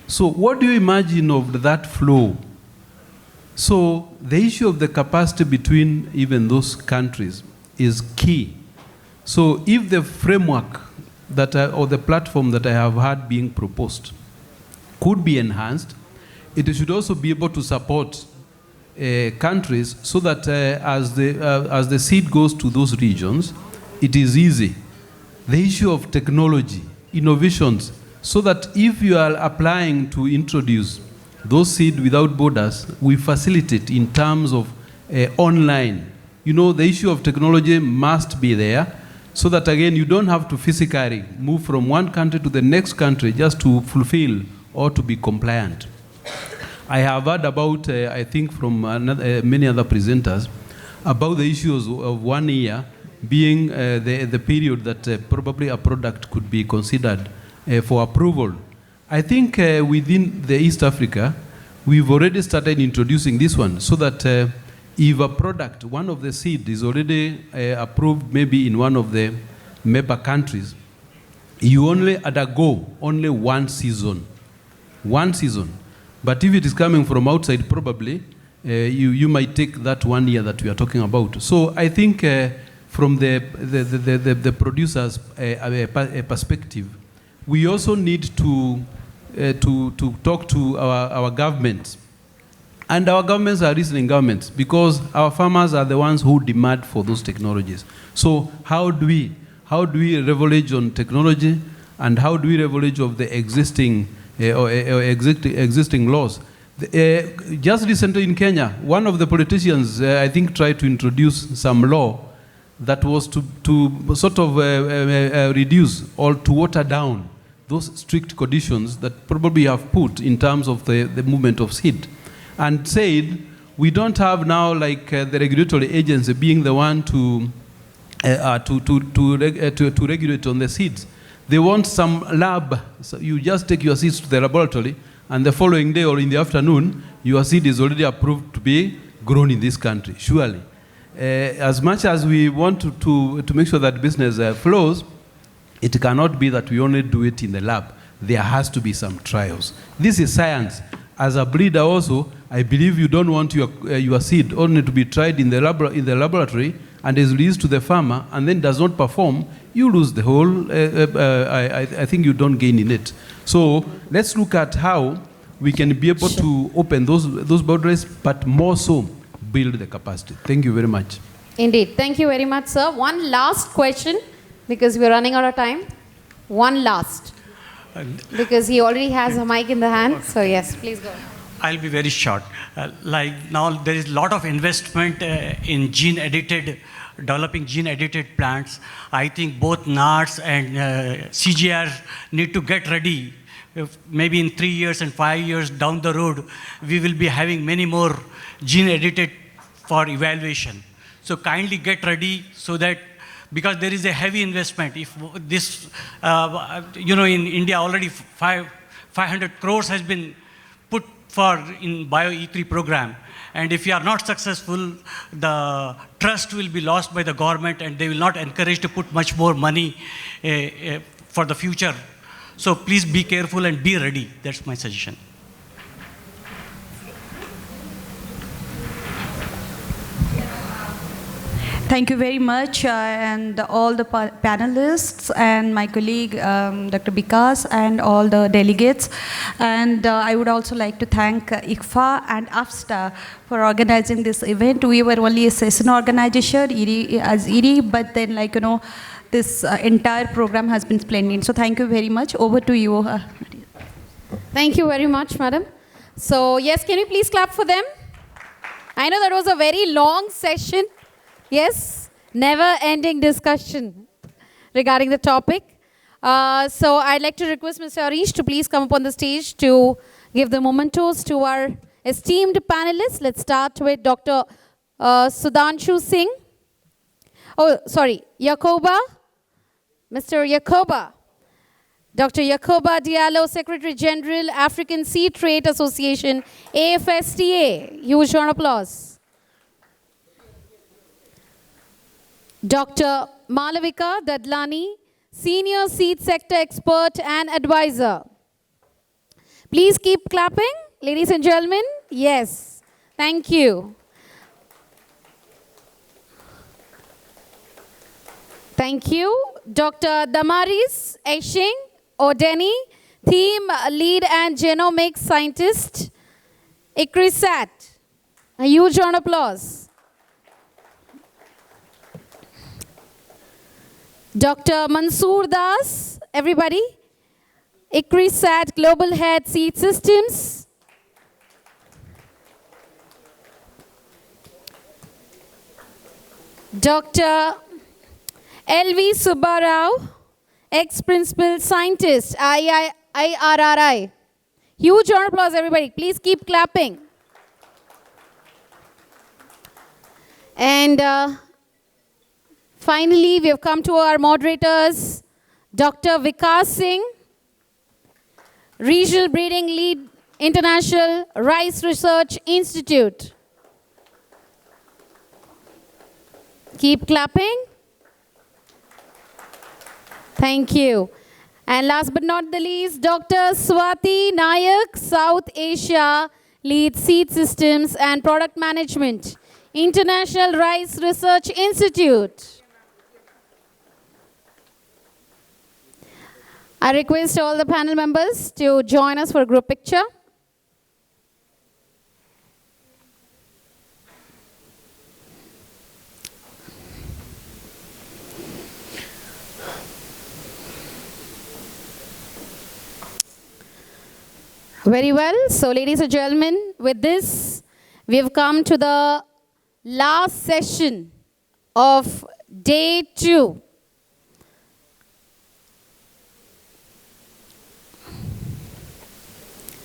Speaker 12: So what do you imagine of that flow? So the issue of the capacity between even those countries is key. So if the framework or the platform that I have had being proposed could be enhanced, it should also be able to support countries so that as the seed goes to those regions, it is easy. The issue of technology, innovations, so that if you are applying to introduce those seed without borders, we facilitate in terms of online. You know, the issue of technology must be there, so that again, you don't have to physically move from one country to the next country just to fulfill or to be compliant. I have heard about, I think from many other presenters, about the issues of 1 year being the period that probably a product could be considered for approval. I think within the East Africa, we've already started introducing this one, so that if a product, one of the seed is already approved maybe in one of the member countries, you only undergo only 1 season. 1 season. But if it is coming from outside, probably you might take that 1 year that we are talking about. So I think from the producers' perspective, we also need to talk to our governments. And our governments are listening governments, because our farmers are the ones who demand for those technologies. So how do we leverage on technology, and how do we leverage of the existing laws? Just recently in Kenya, one of the politicians, I think, tried to introduce some law that was to sort of reduce or to water down those strict conditions that probably have put in terms of the movement of seed, and said we don't have now like the regulatory agency being the one to regulate on the seeds. They want some lab. So you just take your seeds to the laboratory, and the following day or in the afternoon, your seed is already approved to be grown in this country. Surely, as much as we want to make sure that business flows, it cannot be that we only do it in the lab. There has to be some trials. This is science. As a breeder also, I believe you don't want your seed only to be tried in the laboratory and is released to the farmer and then does not perform. You lose the whole, I think you don't gain in it. So let's look at how we can be able to open those boundaries, but more so build the capacity. Thank you very much.
Speaker 1: Indeed. Thank you very much, sir. One last question, because we're running out of time. One last. Because he already has a mic in the hand. So yes, please go.
Speaker 13: I'll be very short. Like now, there is a lot of investment in developing gene-edited plants. I think both NARS and CGR need to get ready. Maybe in 3 years and 5 years down the road, we will be having many more gene-edited for evaluation. So kindly get ready so that, because there is a heavy investment. If this, in India already 500 crores has been put in Bio E3 program. And if you are not successful, the trust will be lost by the government and they will not encourage to put much more money for the future. So please be careful and be ready. That's my suggestion.
Speaker 2: Thank you very much, and all the panelists and my colleague, Dr. Bikas, and all the delegates. And I would also like to thank ICFA and AFSTA for organizing this event. We were only a session organization as ED, but then this entire program has been splendid. So thank you very much. Over to you.
Speaker 1: Thank you very much, madam. So yes, can you please clap for them? I know that was a very long session. Yes, never-ending discussion regarding the topic. So I'd like to request Mr. Arish to please come up on the stage to give the mementos to our esteemed panelists. Let's start with Dr. Sudhanshu Singh. Oh, sorry, Yakoba. Mr. Yakoba. Dr. Yakoba Diallo, Secretary General, African Seed Trade Association, AFSTA. Huge round of applause. Dr. Malavika Dadlani, Senior Seed Sector Expert and Advisor. Please keep clapping, ladies and gentlemen. Yes, thank you. Thank you. Dr. Damaris Eshing Odeni, Theme Lead and Genomics Scientist, ICRISAT. A huge round of applause. Dr. Mansoor Das, everybody. ICRISAT Global Head Seed Systems. Dr. L.V. Subbarao, ex-principal scientist, IRRI. Huge round of applause, everybody. Please keep clapping. And finally, we have come to our moderators, Dr. Vikas Singh, Regional Breeding Lead, International Rice Research Institute. Keep clapping. Thank you. And last but not the least, Dr. Swati Nayak, South Asia Lead Seed Systems and Product Management, International Rice Research Institute. I request all the panel members to join us for a group picture. Very well. So, ladies and gentlemen, with this, we have come to the last session of day 2.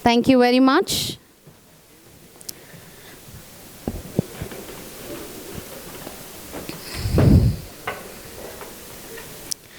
Speaker 1: Thank you very much.